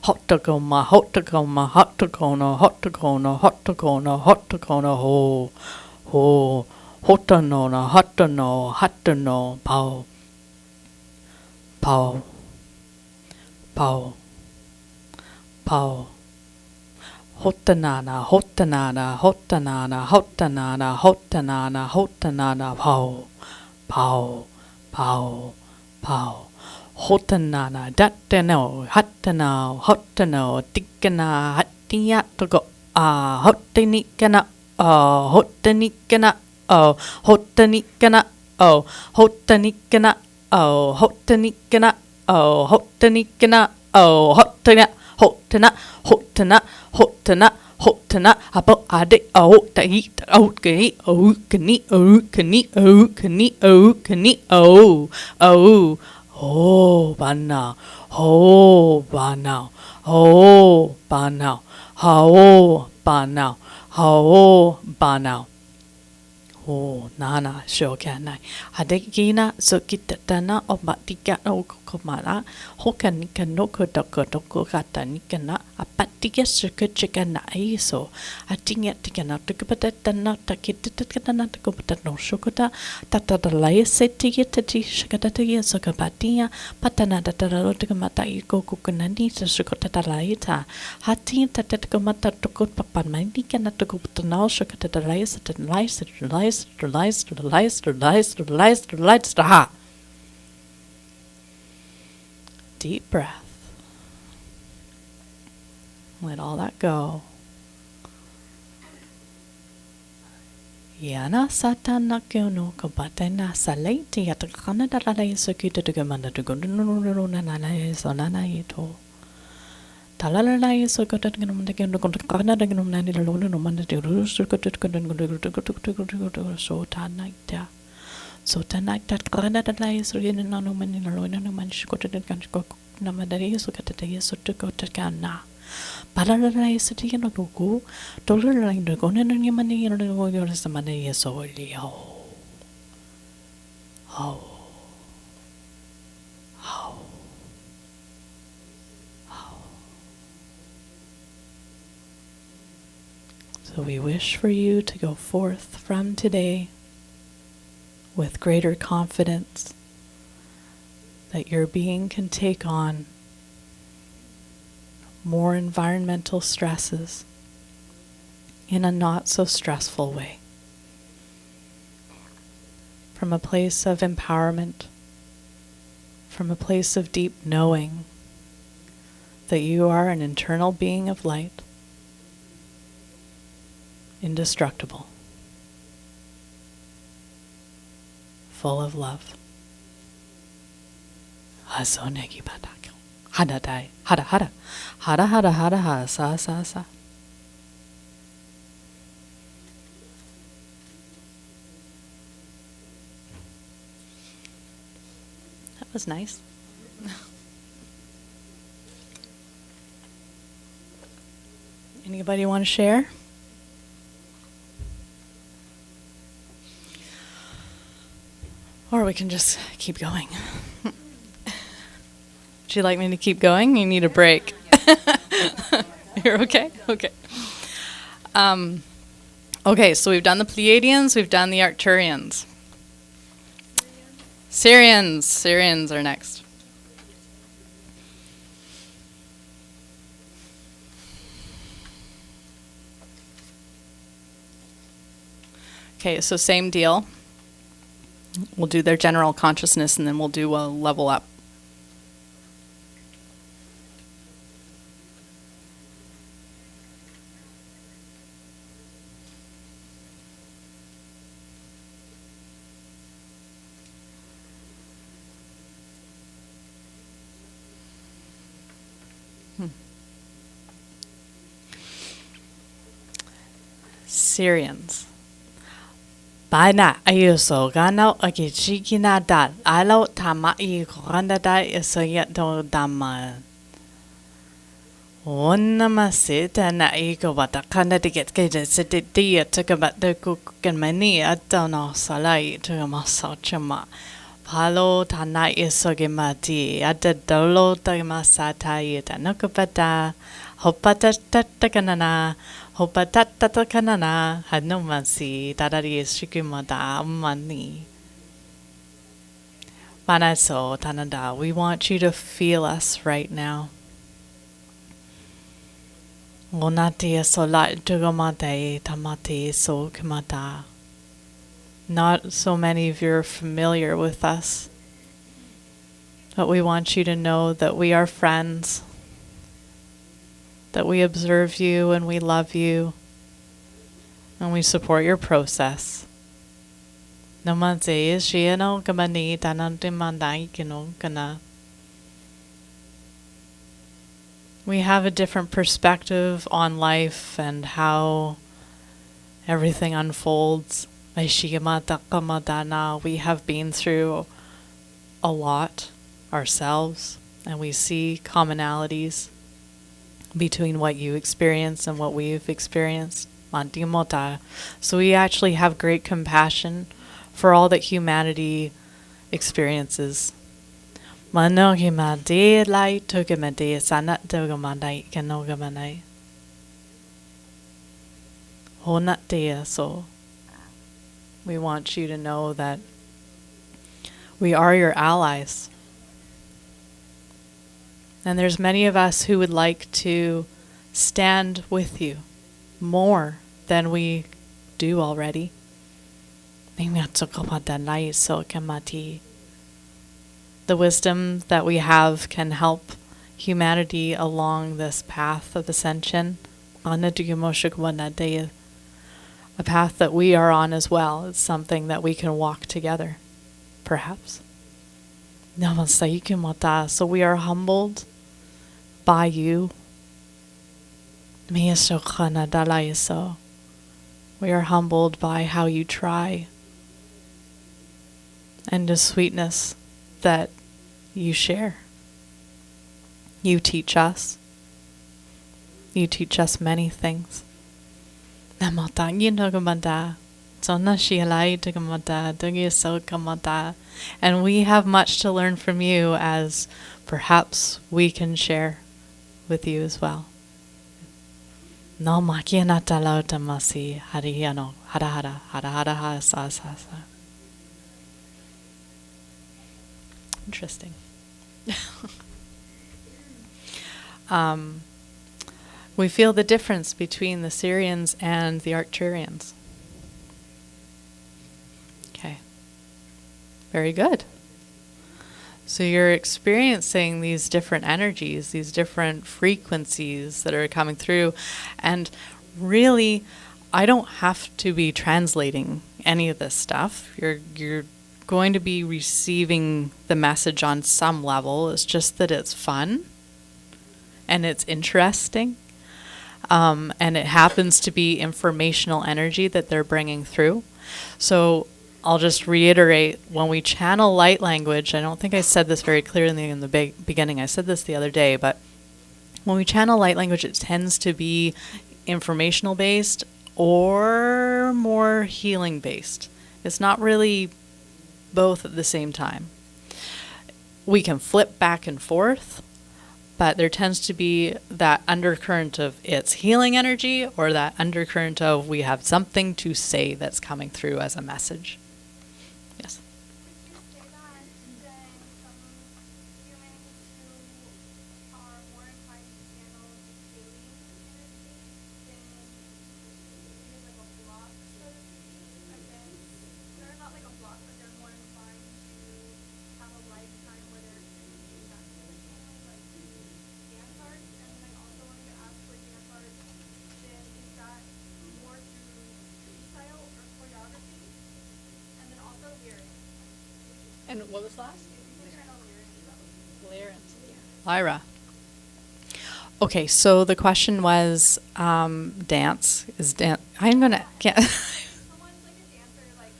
hottakoma hottakoma hottakona hottakona hottakona hottakona ho ho hotanona hotano hotano pow pow pow pow hotanana hotanana hotanana hotanana hotanana hotanana pow pow pow pow hotanana datano hatano hotano tikana hatia togo hotanikana hotanikana hotanikana hotanikana hotanikana hotanikana hotana hotana hotana hotana hotana abo ade tahi kani kani kani kani kani oh bana oh bana oh bana oh bana oh bana oh nana shokanai hadekina sokitatana obatika okomara hokanika no kodoko katanikana apatika sukachikana iso atinga tikana tukapatatana takitatana tukapatano shokota tatadalaya setiya tati shakatatiya sokapatia patana tataro tukamata iko kukunani sukotatalayita hati tatatakamata tukut papamanika na tukupatano shokatatalaya satanalaya Deep breath. Let all that go. Yana satana kyono kabatena salati atakana dalai sakita to gamanda to go no sonana ito. Talalai so got at Ganamakan to Kana the Ganamani alone no man to roost to so tonight. So tonight that Kana that lies really no man in alone no man she got to the Gansko Namadari so got the yes to go to Gana. Palalai city and go, Tolerline the Gonan and your money and the money is so oh. So we wish for you to go forth from today with greater confidence that your being can take on more environmental stresses in a not so stressful way. From a place of empowerment, from a place of deep knowing that you are an internal being of light, indestructible, full of love. Hasonegi badakyo. Hada dai. Hada hada. Hada hada hada hada sa sa sa. That was nice. Anybody want to share? Or we can just keep going. Would you like me to keep going? You need a break. You're okay? Okay. Okay, so we've done the Pleiadians, we've done the Arcturians. Syrians are next. Okay, so same deal. We'll do their general consciousness and then we'll do a level up. Syrians. Baina ayuso gano akichikina dal alo tama I koranda da isoya do dama. Ona masita na iko wata kana to get kaja siti dia took about the cook and many at dono salai to a masachama. Palo tana isogimati at the dolo tamasata yita nokopata hopata tatakanana hopata tatakanana had no mansi tadari is shikimata mani. Manaso tanada, we want you to feel us right now. Onati solat tugamate tamate so kamata. Not so many of you are familiar with us, but we want you to know that we are friends, that we observe you and we love you, and we support your process. Namanse is shiano kamani tanantimandai kino kana. We have a different perspective on life and how everything unfolds. We have been through a lot ourselves, and we see commonalities between what you experience and what we've experienced. So we actually have great compassion for all that humanity experiences. So we want you to know that we are your allies. And there's many of us who would like to stand with you more than we do already. The wisdom that we have can help humanity along this path of ascension. A path that we are on as well. It's something that we can walk together, perhaps. So we are humbled by you. We are humbled by how you try and the sweetness that you share. You teach us. You teach us many things. And we have much to learn from you, as perhaps we can share with you as well. Interesting. We feel the difference between the Syrians and the Arcturians. Okay. Very good. So you're experiencing these different energies, these different frequencies that are coming through. And really, I don't have to be translating any of this stuff. You're going to be receiving the message on some level. It's just that it's fun and it's interesting. And it happens to be informational energy that they're bringing through. So I'll just reiterate, when we channel light language, I don't think I said this very clearly in the beginning. I said this the other day, but when we channel light language, it tends to be informational based or more healing based. It's not really both at the same time. We can flip back and forth, but there tends to be that undercurrent of it's healing energy, or that undercurrent of we have something to say that's coming through as a message. Yes? Would you say that then some humans who are more inclined to channel healing energy then use like a block, so to speak, against, or not like a block, but they're more inclined to have a lifetime where they're experiencing that kind of channeling, like dance arts? And then I also wanted to ask for dance arts, then is that more through freestyle or choreography? And then also lyrics. And what was last? Lyrics. Lyra. Okay, so the question was dance. I'm going to... Someone's like a dancer, like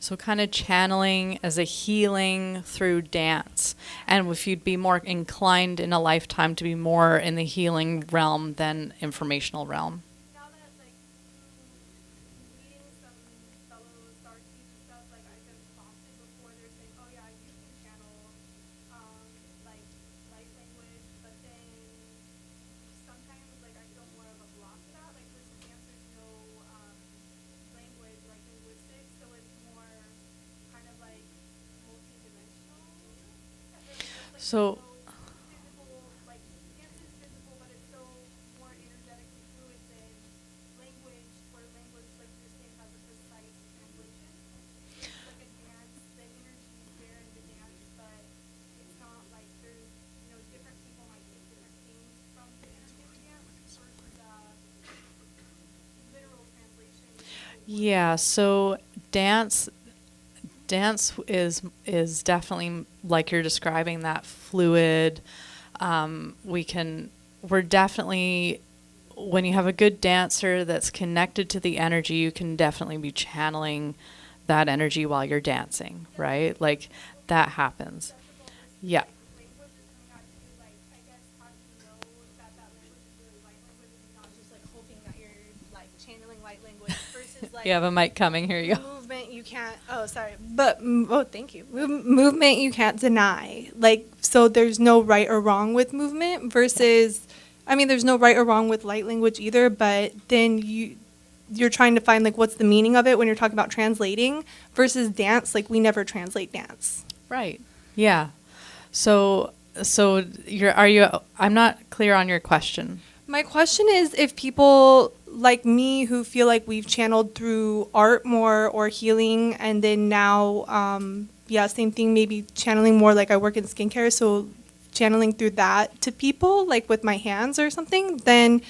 So kind of channeling as a healing through dance. And if you'd be more inclined in a lifetime to be more in the healing realm than informational realm. Now that like meeting some fellow star teach and stuff, like I've been prompted before, they're saying, oh yeah, you can channel like light language, but then sometimes like I feel more of a block to that. Like with dance there's no language, like linguistics, so it's more kind of like multi-dimensional. So Physical, like dance is physical, but it's so more energetically fluid than language, where language, like you're saying, has a precise translation. Like a dance, the energy is there in the dance, but it's not like there's, different people might take different things from the energy of the dance versus literal translation. yeah, so dance is definitely like you're describing, that fluid. We're definitely, when you have a good dancer that's connected to the energy, you can definitely be channeling that energy while you're dancing, right? Like that happens. Yeah. Language is coming out to, like, I guess, how do you know that language is really light language and not just like hoping that you're like channeling light language versus like You have a mic coming. Here you go. movement you can't. Oh, sorry, but thank you. Movement you can't deny. Like, so there's no right or wrong with movement versus, I mean, there's no right or wrong with light language either. But then you're trying to find like what's the meaning of it when you're talking about translating versus dance. Like we never translate dance. Right. Yeah. So I'm not clear on your question. My question is if people like me who feel like we've channeled through art more or healing, and then now, same thing, maybe channeling more, like I work in skincare, so channeling through that to people, like with my hands or something, then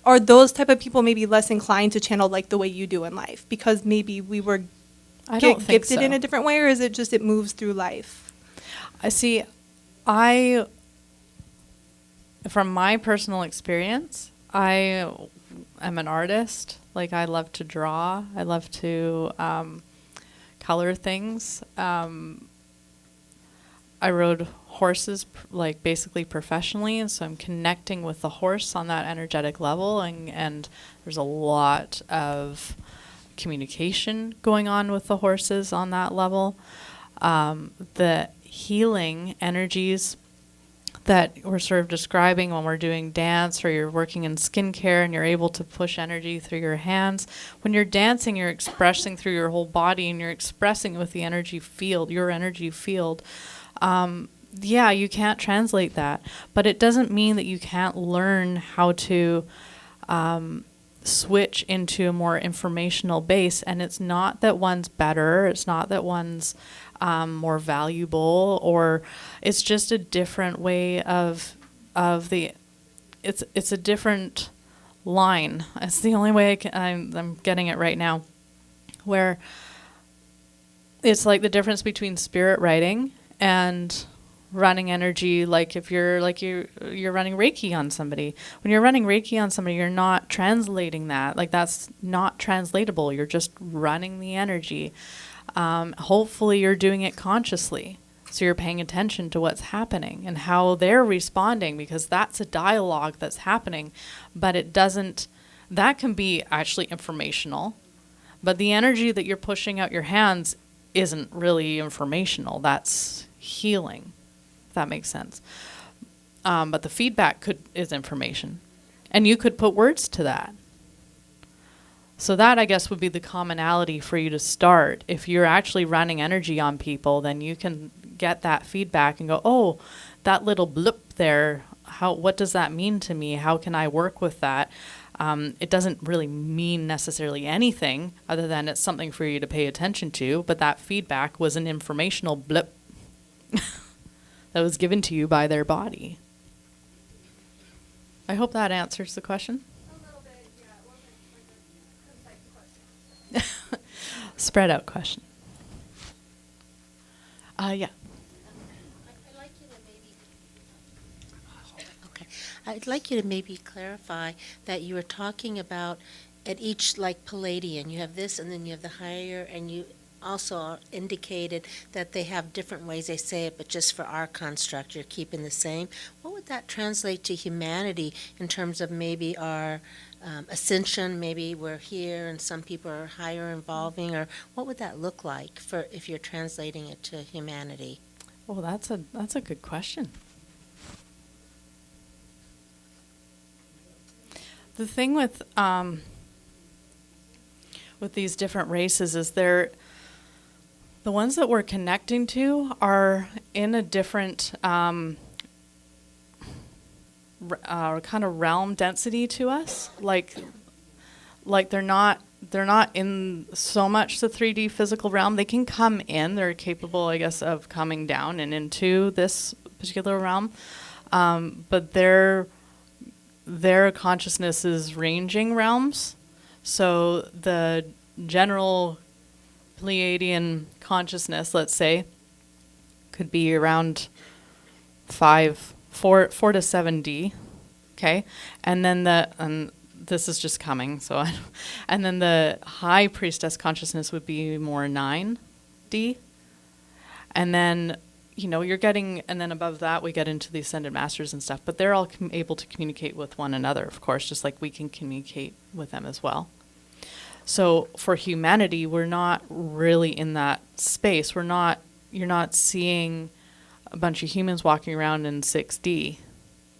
are those type of people maybe less inclined to channel like the way you do in life because maybe we were I don't think gifted so. in a different way, or is it just it moves through life? I see. From my personal experience, I am an artist. Like I love to draw. I love to color things. I rode horses like basically professionally, and so I'm connecting with the horse on that energetic level, and there's a lot of communication going on with the horses on that level. The healing energies that we're sort of describing when we're doing dance or you're working in skincare and you're able to push energy through your hands. When you're dancing, you're expressing through your whole body and you're expressing with the energy field, your energy field. You can't translate that, but it doesn't mean that you can't learn how to switch into a more informational base. And it's not that one's better. It's not that one's more valuable, or it's just a different way of it's a different line. It's the only way I'm getting it right now, where it's like the difference between spirit writing and running energy. Like if you're running Reiki on somebody, when you're running Reiki on somebody, you're not translating that. Like that's not translatable. You're just running the energy. Hopefully you're doing it consciously. So you're paying attention to what's happening and how they're responding, because that's a dialogue that's happening. But that can be actually informational. But the energy that you're pushing out your hands isn't really informational. That's healing, if that makes sense. But the feedback is information. And you could put words to that. So that, I guess, would be the commonality for you to start. If you're actually running energy on people, then you can get that feedback and go, oh, that little blip there, what does that mean to me? How can I work with that? It doesn't really mean necessarily anything other than it's something for you to pay attention to, but that feedback was an informational blip that was given to you by their body. I hope that answers the question. Spread out question. Yeah. I'd like you to I'd like you to maybe clarify that you were talking about at each like Palladian, you have this and then you have the higher, and also indicated that they have different ways they say it, but just for our construct, you're keeping the same. What would that translate to humanity in terms of maybe our ascension? Maybe we're here and some people are higher evolving, or what would that look like for if you're translating it to humanity? Well, that's a good question. The thing with these different races is the ones that we're connecting to are in a different kind of realm density to us. Like they're not in so much the 3D physical realm. They can come in. They're capable, I guess, of coming down and into this particular realm. But their consciousness is ranging realms. So the general Pleiadian consciousness, let's say, could be around 4 to 7D, okay? And then this is just coming, and then the high priestess consciousness would be more 9D. And then, you're getting, and then above that we get into the ascended masters and stuff, but they're all able to communicate with one another, of course, just like we can communicate with them as well. So for humanity, we're not really in that space. You're not seeing a bunch of humans walking around in 6D,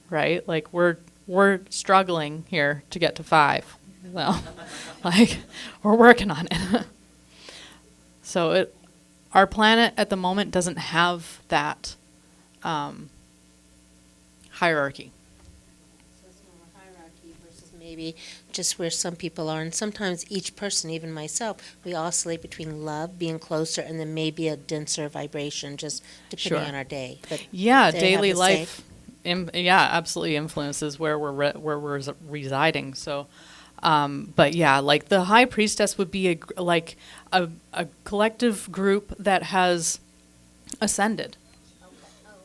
right? Like we're struggling here to get to 5. Well, like we're working on it. So our planet at the moment doesn't have that hierarchy. So it's more hierarchy versus maybe just where some people are. And sometimes each person, even myself, we oscillate between love, being closer, and then maybe a denser vibration, just depending Sure. on our day. But Yeah, they have daily the life. Absolutely influences where we're residing. So, but yeah, like the high priestess would be a collective group that has ascended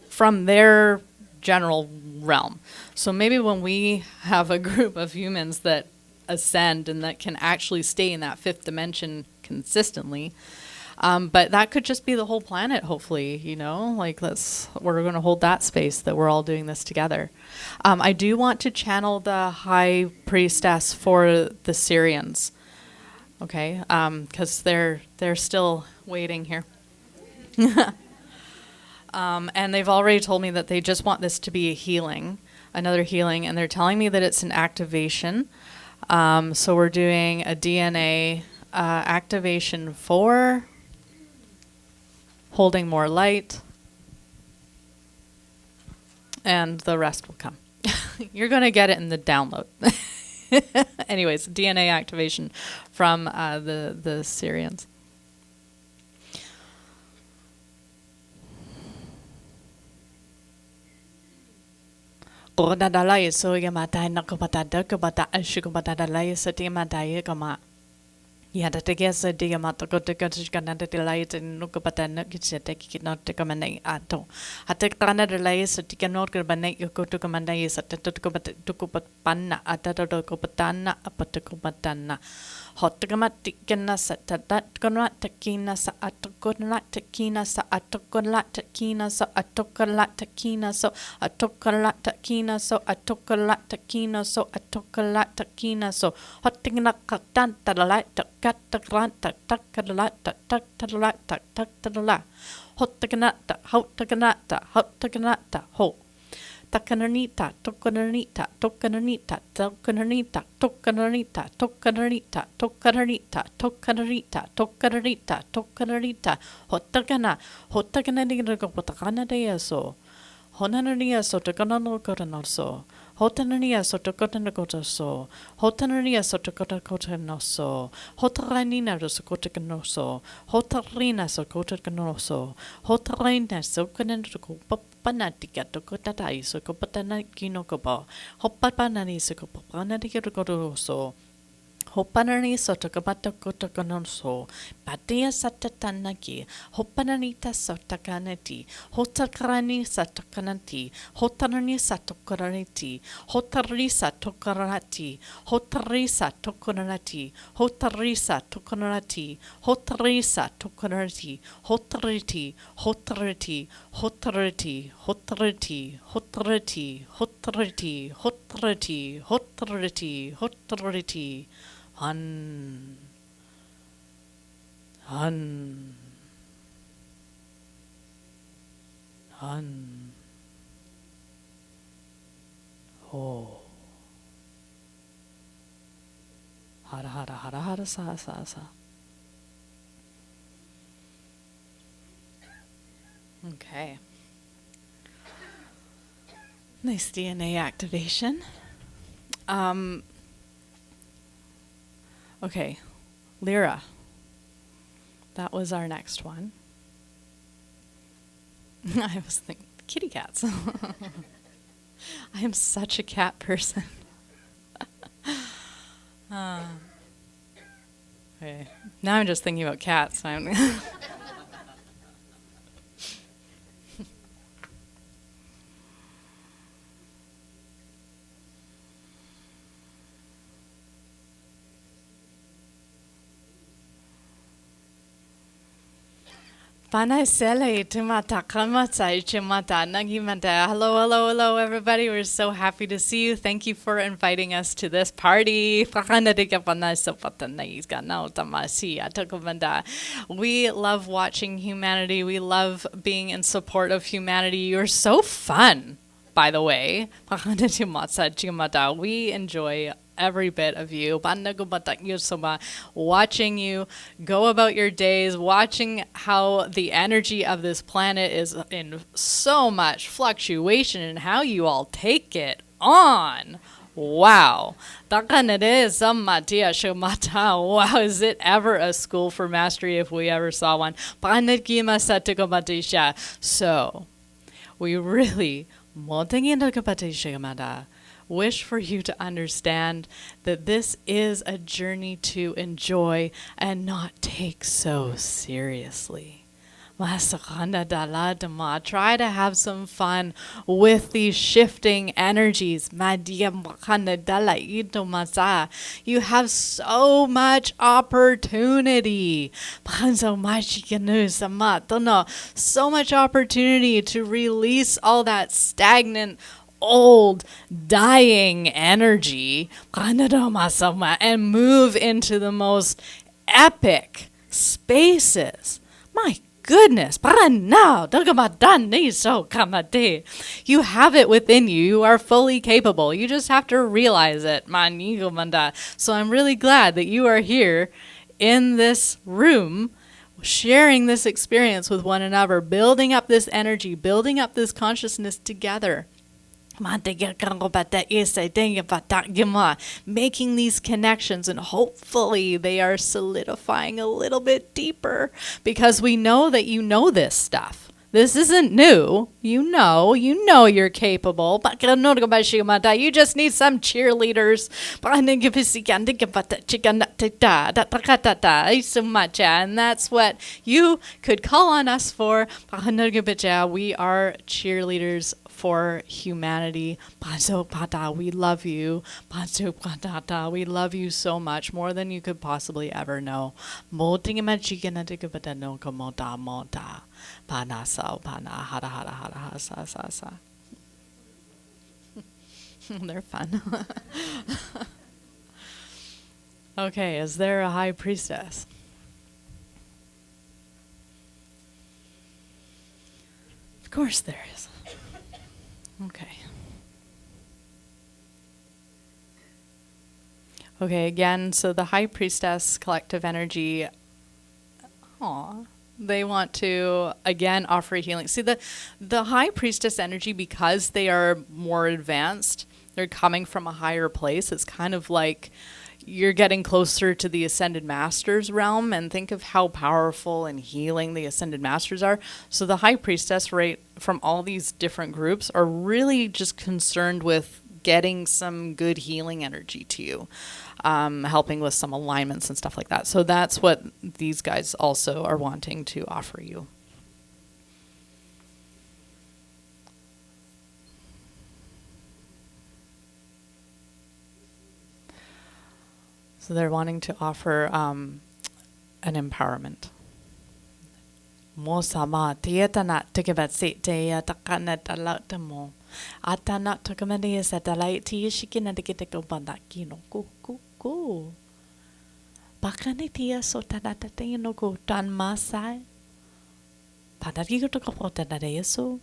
from their general realm. So maybe when we have a group of humans that ascend and that can actually stay in that 5th dimension consistently. But that could just be the whole planet, hopefully, like we're going to hold that space that we're all doing this together. I do want to channel the high priestess for the Syrians. Okay. 'Cause they're still waiting here. And they've already told me that they just want this to be another healing. And they're telling me that it's an activation. So we're doing a DNA, activation for holding more light, and the rest will come. You're going to get it in the download. Anyways, DNA activation from the Syrians. Yadatagiasa diamatagotiganatilaita nukapatana kitsetaki ato. Hatakana de laisa tikanotkabanate yokotukamandais atatukupatana atatukupatana apatakumatana. Hotagamatikana satatatkanatakina sa atokonatakina sa atokolatakina sa atokolatakina so atokolatakina so atokolatakina so atokolatakina so hotignakatantalaita katagranta takalata takalata takalata hotaganata hotaganata hotaganata ho. Takananita, tokananita, tokananita, tokananita, tokananita, tokananita, tokananita, tokananita, tokananita, tokananita, hotagana, hotagananiga potakana so. Honanania so takanano so. Hotanania so takotanakoto so. Hotanania so takotakotano so. Hotaranina so kotakanoso. Hotarina so kotakanoso. Hotarina so kananako panatika tokotatai so kopatana kinokobo. Hopapanani so kopapanati so. Hopanani sotokabatokotokanoso. Patia satatanaki. Hopananita sotakanati. Hotakarani satokanati. Hotarani satokaraniti. Hotarisa tokarati. Hotarisa tokaranati. Hotarisa tokaranati. Hotarisa tokaranati. Hotariti. Hotariti. Hotariti. Hotariti. Hotariti. Hotariti. Hotariti. Hotariti. Hotariti. Han. Han. Han. Ho. Hara hara hara hara sa sa sa. Okay. Nice DNA activation. Okay, Lyra. That was our next one. I was thinking kitty cats. I am such a cat person. Okay. Now I'm just thinking about cats. Panasele tumata kamatsai chimata nagimata. Hello, hello, hello, everybody. We're so happy to see you. Thank you for inviting us to this party. We love watching humanity. We love being in support of humanity. You're so fun, by the way. We enjoy every bit of you, watching you go about your days, watching how the energy of this planet is in so much fluctuation and how you all take it on. Wow. Wow, is it ever a school for mastery if we ever saw one? So, we really wish for you to understand that this is a journey to enjoy and not take so seriously. Try to have some fun with these shifting energies. You have so much opportunity. So much opportunity to release all that stagnant, old, dying energy and move into the most epic spaces. My goodness. You have it within you. You are fully capable. You just have to realize it. So I'm really glad that you are here in this room, sharing this experience with one another, building up this energy, building up this consciousness together. Making these connections, and hopefully they are solidifying a little bit deeper, because we know that you know this stuff. This isn't new. You know you're capable. You just need some cheerleaders. And that's what you could call on us for. We are cheerleaders for humanity. We love you. We love you so much, more than you could possibly ever know. They're fun. Okay, is there a high priestess? Of course there is. Okay. Okay, again, so the high priestess collective energy, they want to, again, offer healing. See, the high priestess energy, because they are more advanced, they're coming from a higher place. It's kind of like you're getting closer to the Ascended Masters realm, and think of how powerful and healing the Ascended Masters are. So the High Priestess, right, from all these different groups, are really just concerned with getting some good healing energy to you, helping with some alignments and stuff like that. So that's what these guys also are wanting to offer you. So they're wanting to offer an empowerment. Mo sama tietana tikabetsi te takana talatamo. Atana takamani satalai tiishikina tikiteko bandakino ku. Bakani tia so tanata tino go tan masai. Padarigo to kapota da yeso.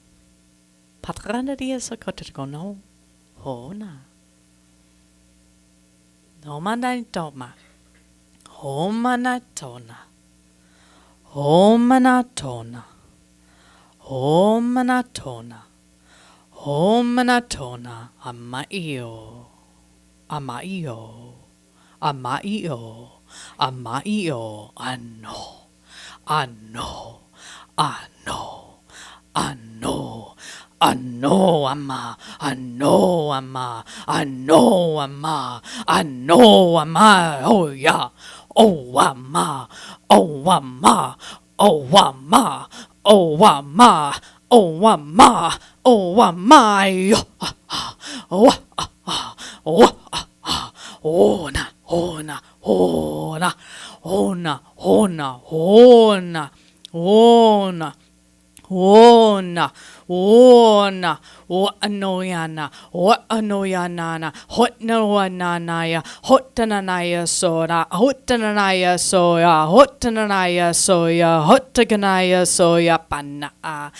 Patrana dia so kotiko no. Hona. Homanatoma. Homanatona. Homanatona. Homanatona. Homanatona. Amaio. Amaio. Amaio. Amaio. Ano. Ano. Ano. Ano. Ano ama, ano ama, ano ama, ano ama, oh yeah, oh ama, oh ama, oh ama, oh ama, oh ama, oh ama, yo, oh oh ona, ona, ona, ona, ona, ona, ona. Ona, ona, o anoyana, o anoyanana, hotnoanaya, hotananaya soda, hotananaya soya, hotananaya soya, hotaganaya soya, panaa,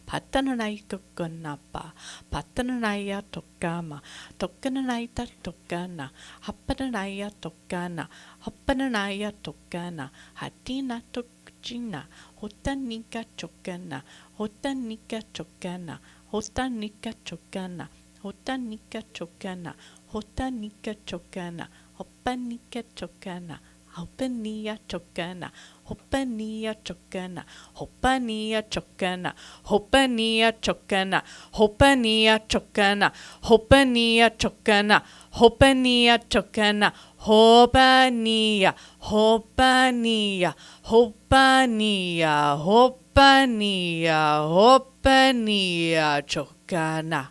patananaya kokonapa, patananaya tokama, tokananaita tokana, hapananaya tokana, hapananaya tokana, hatina tokchina, hotanika chokana, hotanika chokana, hotanika chokana, hotanika chokana, hotanika chokana, hopanika chokana, hopania chokana, hopania chokana, hopania chokana, hopania chokana, hopania chokana, hopania chokana, hopania chokana, hopania, hopania, hopania, hopania, hopania, chokana,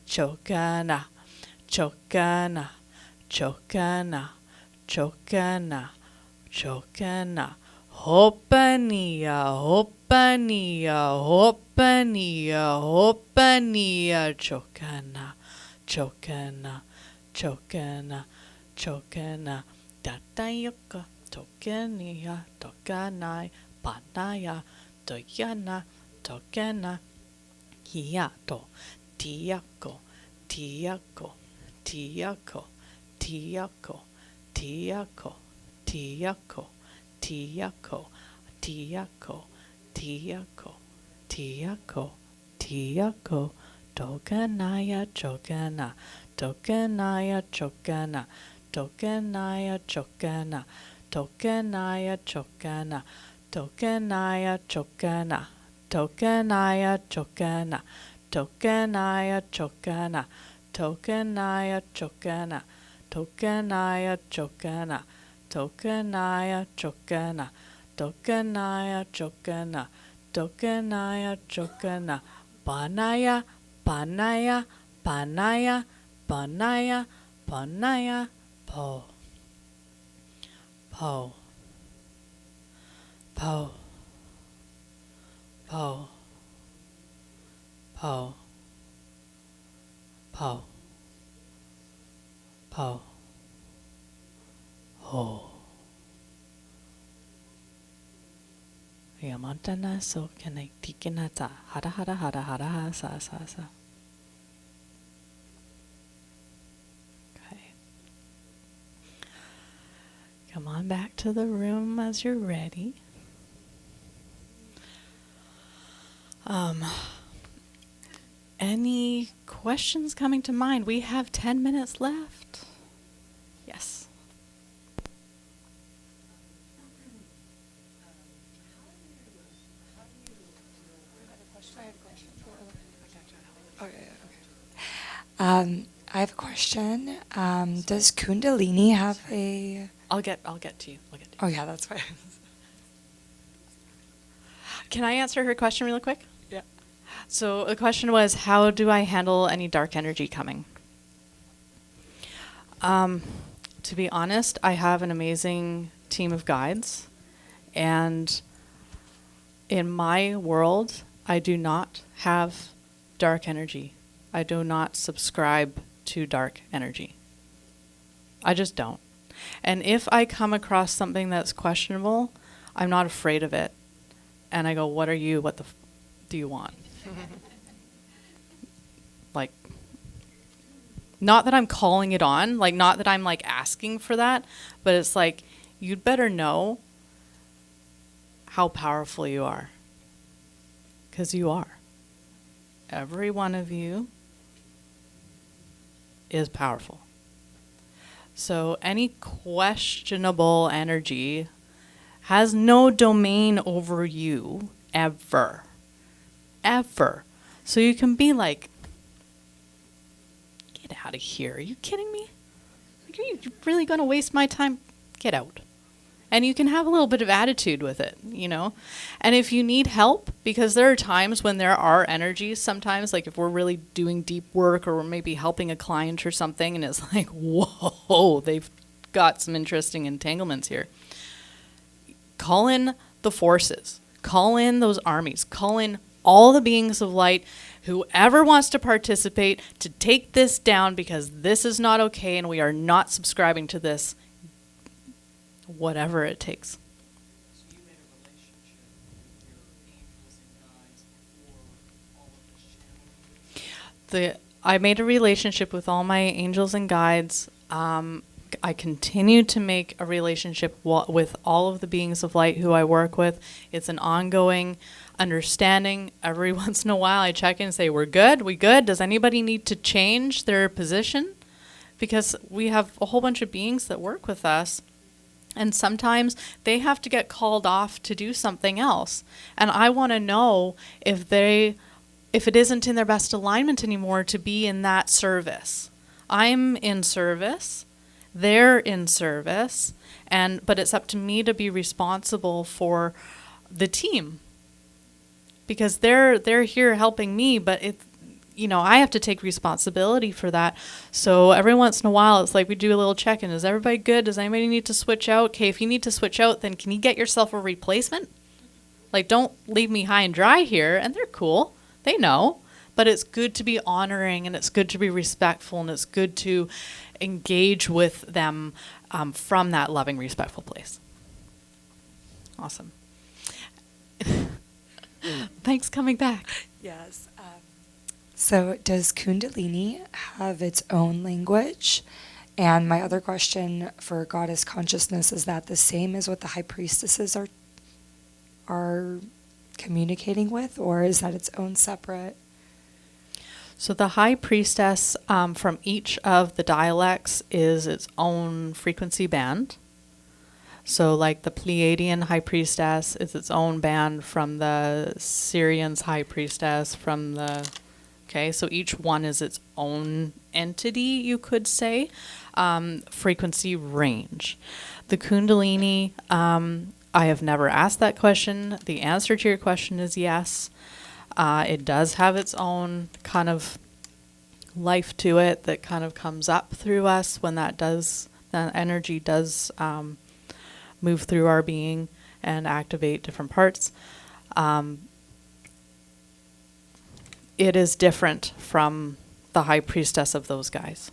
chokana, chokana, chokana, chokana, chokana, hopania, hopania, hopania, hopania, chokana, chokana, chokana, chokana, tatayaka, tokania, tokanai, panaya, toyana, tokana, hiato, tiako, tiako, tiako, tiako, tiako, tiako, tiako, tiako, tiako, tiako, tiako, tokanaya, chokana, tokanaya, chokana, tokanaya, chokana, tokanaya, chokana, tokanaya, chokana, tokanaya, chokana, tokanaya, chokana, tokanaya, chokana, tokanaya, chokana, tokanaya, chokana, tokanaya, chokana, tokanaya, chokana, panaya, panaya, panaya, panaya, panaya, po, po, po, po, po, po, po, ho. Yamantana so kanai tikinata hara hara hara hara hara sa sa sa. Okay. Come on back to the room as you're ready. Any questions coming to mind? We have 10 minutes left. Yes. I have a question. Does Kundalini have a? I'll get to you. Oh yeah, that's fine. Can I answer her question really quick? Yeah. So the question was, how do I handle any dark energy coming? To be honest, I have an amazing team of guides, and in my world, I do not have dark energy. I do not subscribe to dark energy. I just don't. And if I come across something that's questionable, I'm not afraid of it. And I go, what are you? What the do you want? Like, not that I'm calling it on, like, not that I'm, like, asking for that, but it's like, you'd better know how powerful you are. Because you are. Every one of you is powerful. So any questionable energy has no domain over you ever. Ever. So you can be like, get out of here. Are you kidding me? Like, are you really going to waste my time? Get out. And you can have a little bit of attitude with it, you know? And if you need help, because there are times when there are energies sometimes, like if we're really doing deep work or we're maybe helping a client or something, and it's like, whoa, they've got some interesting entanglements here. Call in the forces. Call in those armies. Call in all the beings of light, whoever wants to participate, to take this down, because this is not okay and we are not subscribing to this. Whatever it takes. So you made a relationship with your angels and guides before all of this channeling? I made a relationship with all my angels and guides. I continue to make a relationship with all of the beings of light who I work with. It's an ongoing understanding. Every once in a while I check in and say, we're good? We good? Does anybody need to change their position? Because we have a whole bunch of beings that work with us. And sometimes they have to get called off to do something else. And I want to know if it isn't in their best alignment anymore to be in that service. I'm in service. They're in service. But it's up to me to be responsible for the team. Because they're here helping me, but I have to take responsibility for that. So every once in a while, it's like we do a little check-in. Is everybody good? Does anybody need to switch out? Okay, if you need to switch out, then can you get yourself a replacement? Like, don't leave me high and dry here. And they're cool. They know. But it's good to be honoring, and it's good to be respectful, and it's good to engage with them from that loving, respectful place. Awesome. Thanks coming back. Yes. So does Kundalini have its own language? And my other question for Goddess Consciousness, is that the same as what the high priestesses are communicating with, or is that its own separate? So the high priestess from each of the dialects is its own frequency band. So like the Pleiadian high priestess is its own band from the Syrian's high priestess, from the... Okay, so each one is its own entity, you could say, frequency range. The Kundalini, I have never asked that question. The answer to your question is yes. It does have its own kind of life to it that kind of comes up through us when that energy does move through our being and activate different parts. It is different from the high priestess of those guys.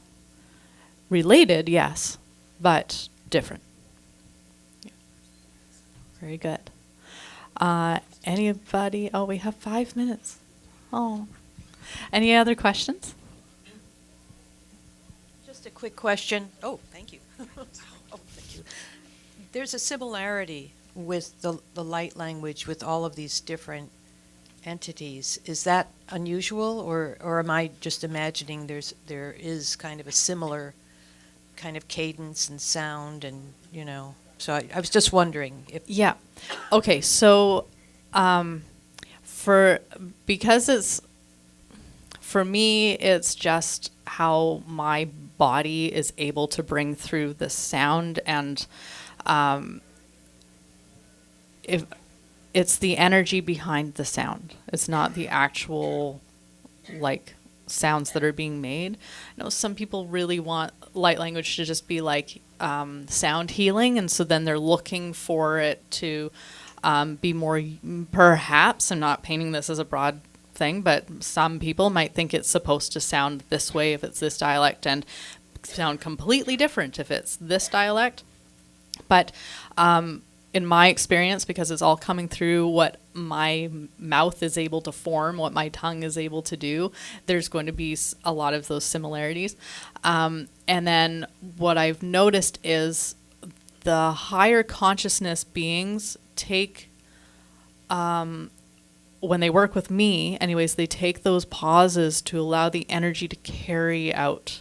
Related, yes, but different. Yeah. Very good. Anybody? Oh, we have 5 minutes. Oh. Any other questions? Just a quick question. Oh, thank you. Oh, thank you. There's a similarity with the light language with all of these different entities. Is that unusual, or am I just imagining there is kind of a similar kind of cadence and sound, and so I was just wondering if... Yeah. Okay, for for me, it's just how my body is able to bring through the sound, and if it's the energy behind the sound. It's not the actual like sounds that are being made. I know some people really want light language to just be like sound healing, and so then they're looking for it to be more, perhaps, I'm not painting this as a broad thing, but some people might think it's supposed to sound this way if it's this dialect, and sound completely different if it's this dialect. But in my experience, because it's all coming through what my mouth is able to form, what my tongue is able to do, there's going to be a lot of those similarities. And then what I've noticed is the higher consciousness beings take, when they work with me, anyways, they take those pauses to allow the energy to carry out.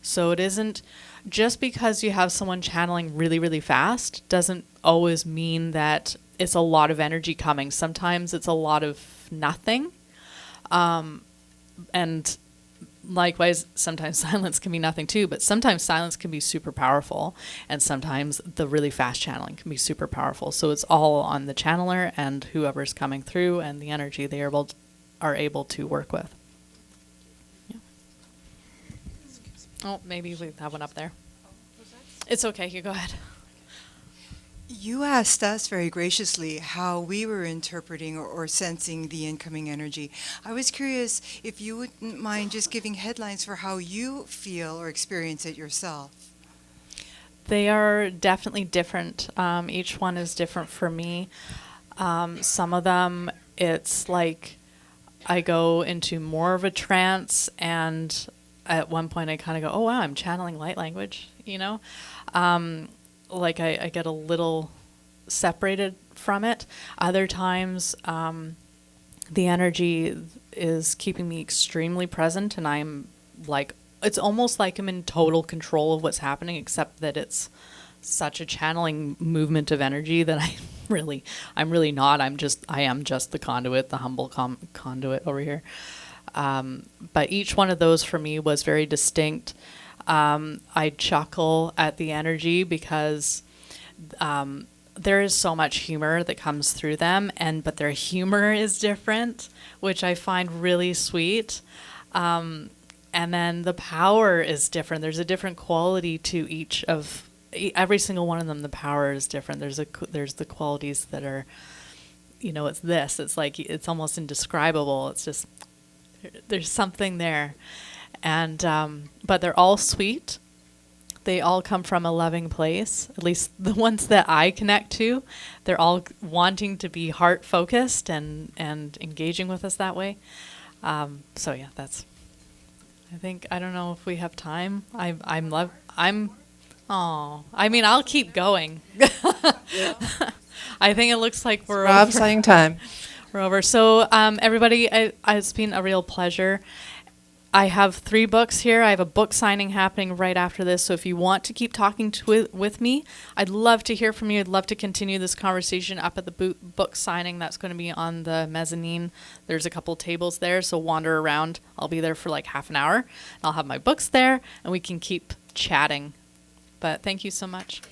So it isn't just because you have someone channeling really, really fast doesn't always mean that it's a lot of energy coming. Sometimes it's a lot of nothing. And likewise, sometimes silence can be nothing too, but sometimes silence can be super powerful, and sometimes the really fast channeling can be super powerful. So it's all on the channeler and whoever's coming through and the energy they are able to work with. Yeah. Oh, maybe we have one up there. It's okay, you go ahead. You asked us very graciously how we were interpreting or sensing the incoming energy. I was curious if you wouldn't mind just giving headlines for how you feel or experience it yourself. They are definitely different. Each one is different for me. Some of them, it's like I go into more of a trance, and at one point I kind of go, oh wow, I'm channeling light language, you know? Like I get a little separated from it. Other times, the energy is keeping me extremely present, and I'm like, it's almost like I'm in total control of what's happening, except that it's such a channeling movement of energy that I'm really not. I am just the conduit, the humble conduit over here. But each one of those for me was very distinct. I chuckle at the energy because there is so much humor that comes through them, but their humor is different, which I find really sweet. And then the power is different. There's a different quality to every single one of them. The power is different. There's the qualities that are, it's like, it's almost indescribable. It's just, there's something there. And, but they're all sweet. They all come from a loving place, at least the ones that I connect to. They're all wanting to be heart focused and engaging with us that way. So yeah, I don't know if we have time. I'll keep going. I think it looks like we're Rob over. saying time. We're over. So everybody, it's been a real pleasure. I have 3 books here. I have a book signing happening right after this. So if you want to keep talking with me, I'd love to hear from you. I'd love to continue this conversation up at the book signing. That's going to be on the mezzanine. There's a couple tables there, so wander around. I'll be there for like half an hour. I'll have my books there, and we can keep chatting. But thank you so much.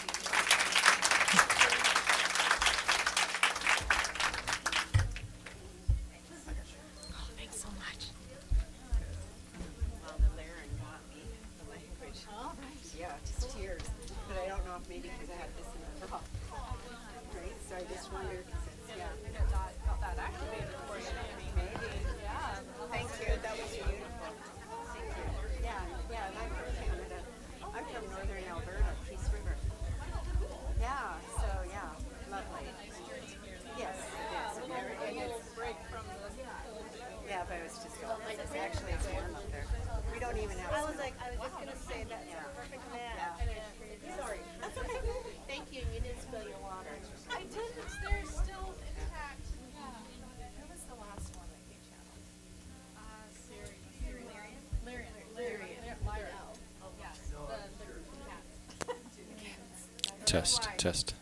Test.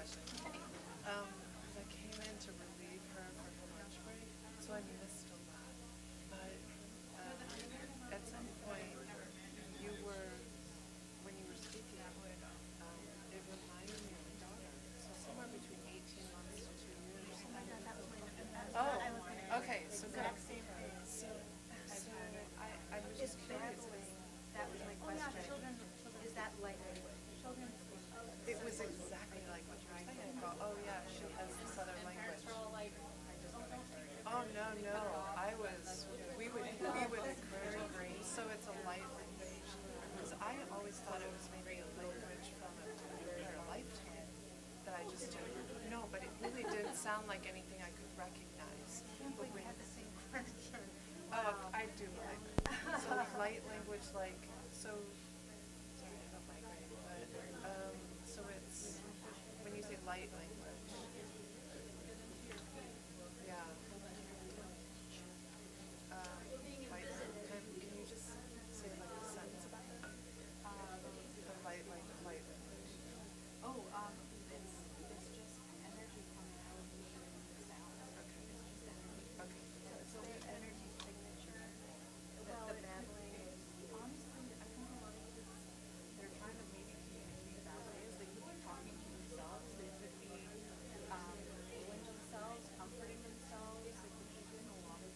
question. I came in to relieve her for her lunch break, so I missed a lot. But at some point, you were, when you were speaking, it reminded me of my daughter. So somewhere between 18 months to 2 years. Oh, okay. So good. So I was just curious. That was my question. Is that light language? It was exactly like what you were saying. I thought, oh yeah, she has this other language. Oh no. We would encourage her. So it's a light language. Because I always thought it was maybe a language from a prior lifetime that I just didn't know, but it really didn't sound like anything I could recognize. But we had the same question. I do like. So light language, like so. Sorry, I don't migrate, but so it's when you say light language. Yeah. Light. Can you just say like a sentence about that? The light language. It's just energy coming out of me and sound. Okay. It's just energy. Okay. So the energy signature, the babbling is honestly, I think a lot of kids, they're trying to maybe communicate that way. Is they could be talking to themselves. They could be healing themselves, comforting themselves. They could be doing a lot of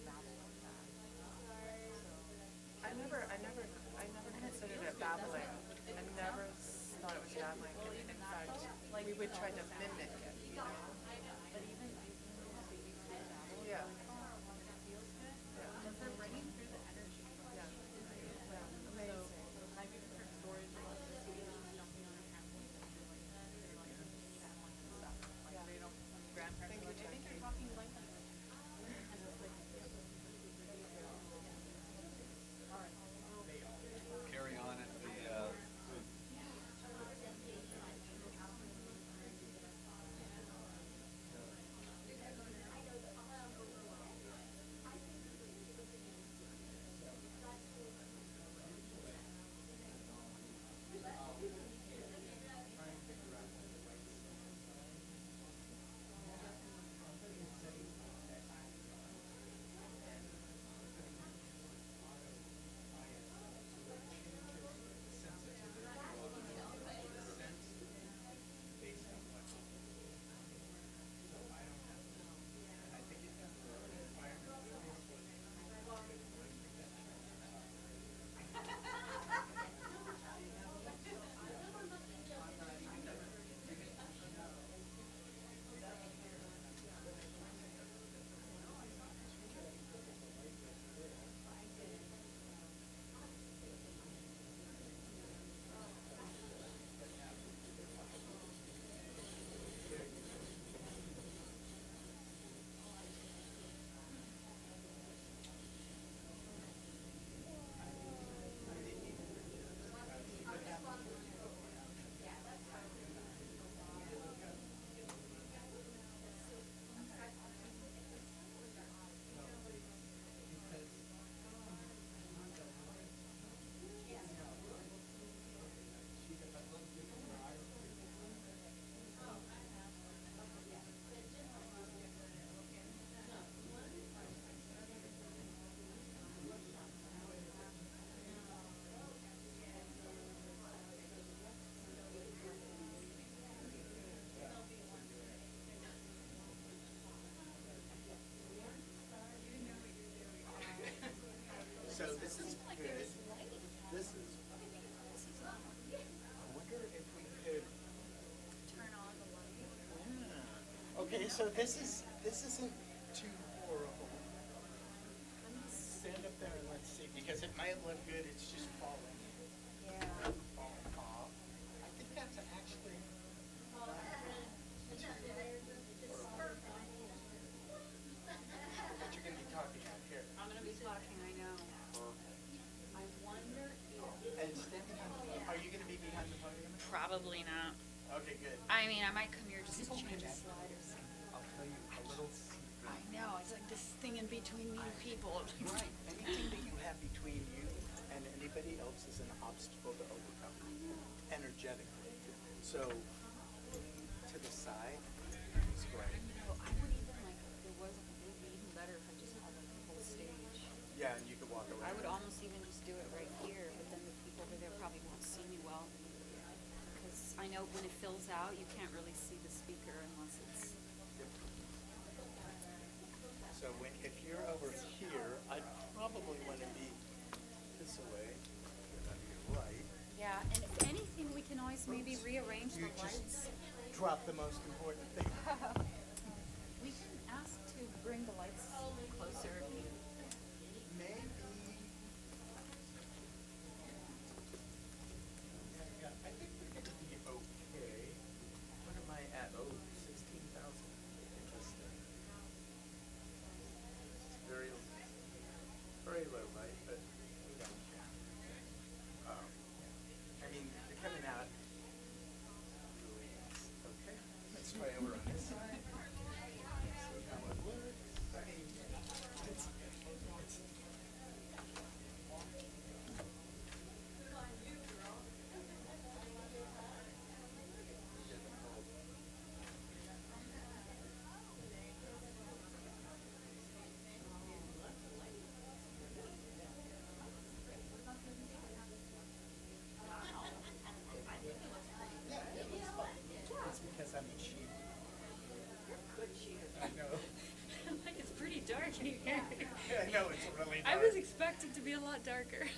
babble like that. I never considered it babbling. I never thought it was babbling. In fact, we would try to mimic it, you know? But even they use the babble. Yeah. When it feels good, because they're bringing through the energy. Yeah. Amazing. So I've even heard stories about the babies jumping on a trampoline and they're like babbling and stuff. Like they don't, some grandparents are like, I think you're talking like that. And it's like, all right. Carry on at the So this is good. This is. I wonder if we could Turn on the light. Yeah. Okay, so this isn't too horrible. Stand up there and let's see, because it might look good. It's just falling. Yeah. Falling off. I think that's actually. What you're going to be talking about here. I'm going to be talking, I know. I wonder if... And stand behind. Are you going to be behind the podium? Probably not. Okay, good. I mean, I might come here just to change the sliders. I'll tell you a little secret. I know, it's like this thing in between me and people. Right. Anything that you have between you and anybody else is an obstacle to overcome, energetically. So this side. It's great. Well, I would even like, if there was, it would be even better if I just had like the whole stage. Yeah, and you could walk around. I would almost even just do it right here, but then the people over there probably won't see me well. Because I know when it fills out, you can't really see the speaker unless it's. So if you're over here, I'd probably want to be this way, and on your right. Yeah, and if anything, we can always maybe rearrange You the lights. just drop the most important thing. We can ask to bring the lights closer. Maybe. Yeah, I think we're going to be okay. What am I at? Oh, 16,000. Interesting. It's very, very low, right? But we don't care. I mean, you're coming out. Really nice. Okay, let's try over on this side. See how it looks. I mean, it's It's because I'm a cheater. You're a good cheater. I know. Like, it's pretty dark in here. I know, it's really I dark. was expecting to be a lot darker.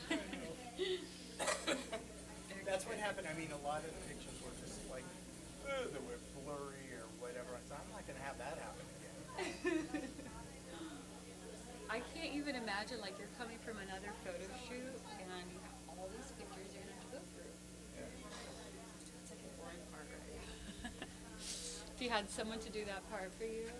That's what happened. I mean, a lot of the pictures were just like, they were blurry or whatever. So I'm not going to have that happen again. I can't even imagine, like, you're coming from another photo shoot and you have all these pictures you're going to have to go through. It's like a boring part, right? If you had someone to do that part for you,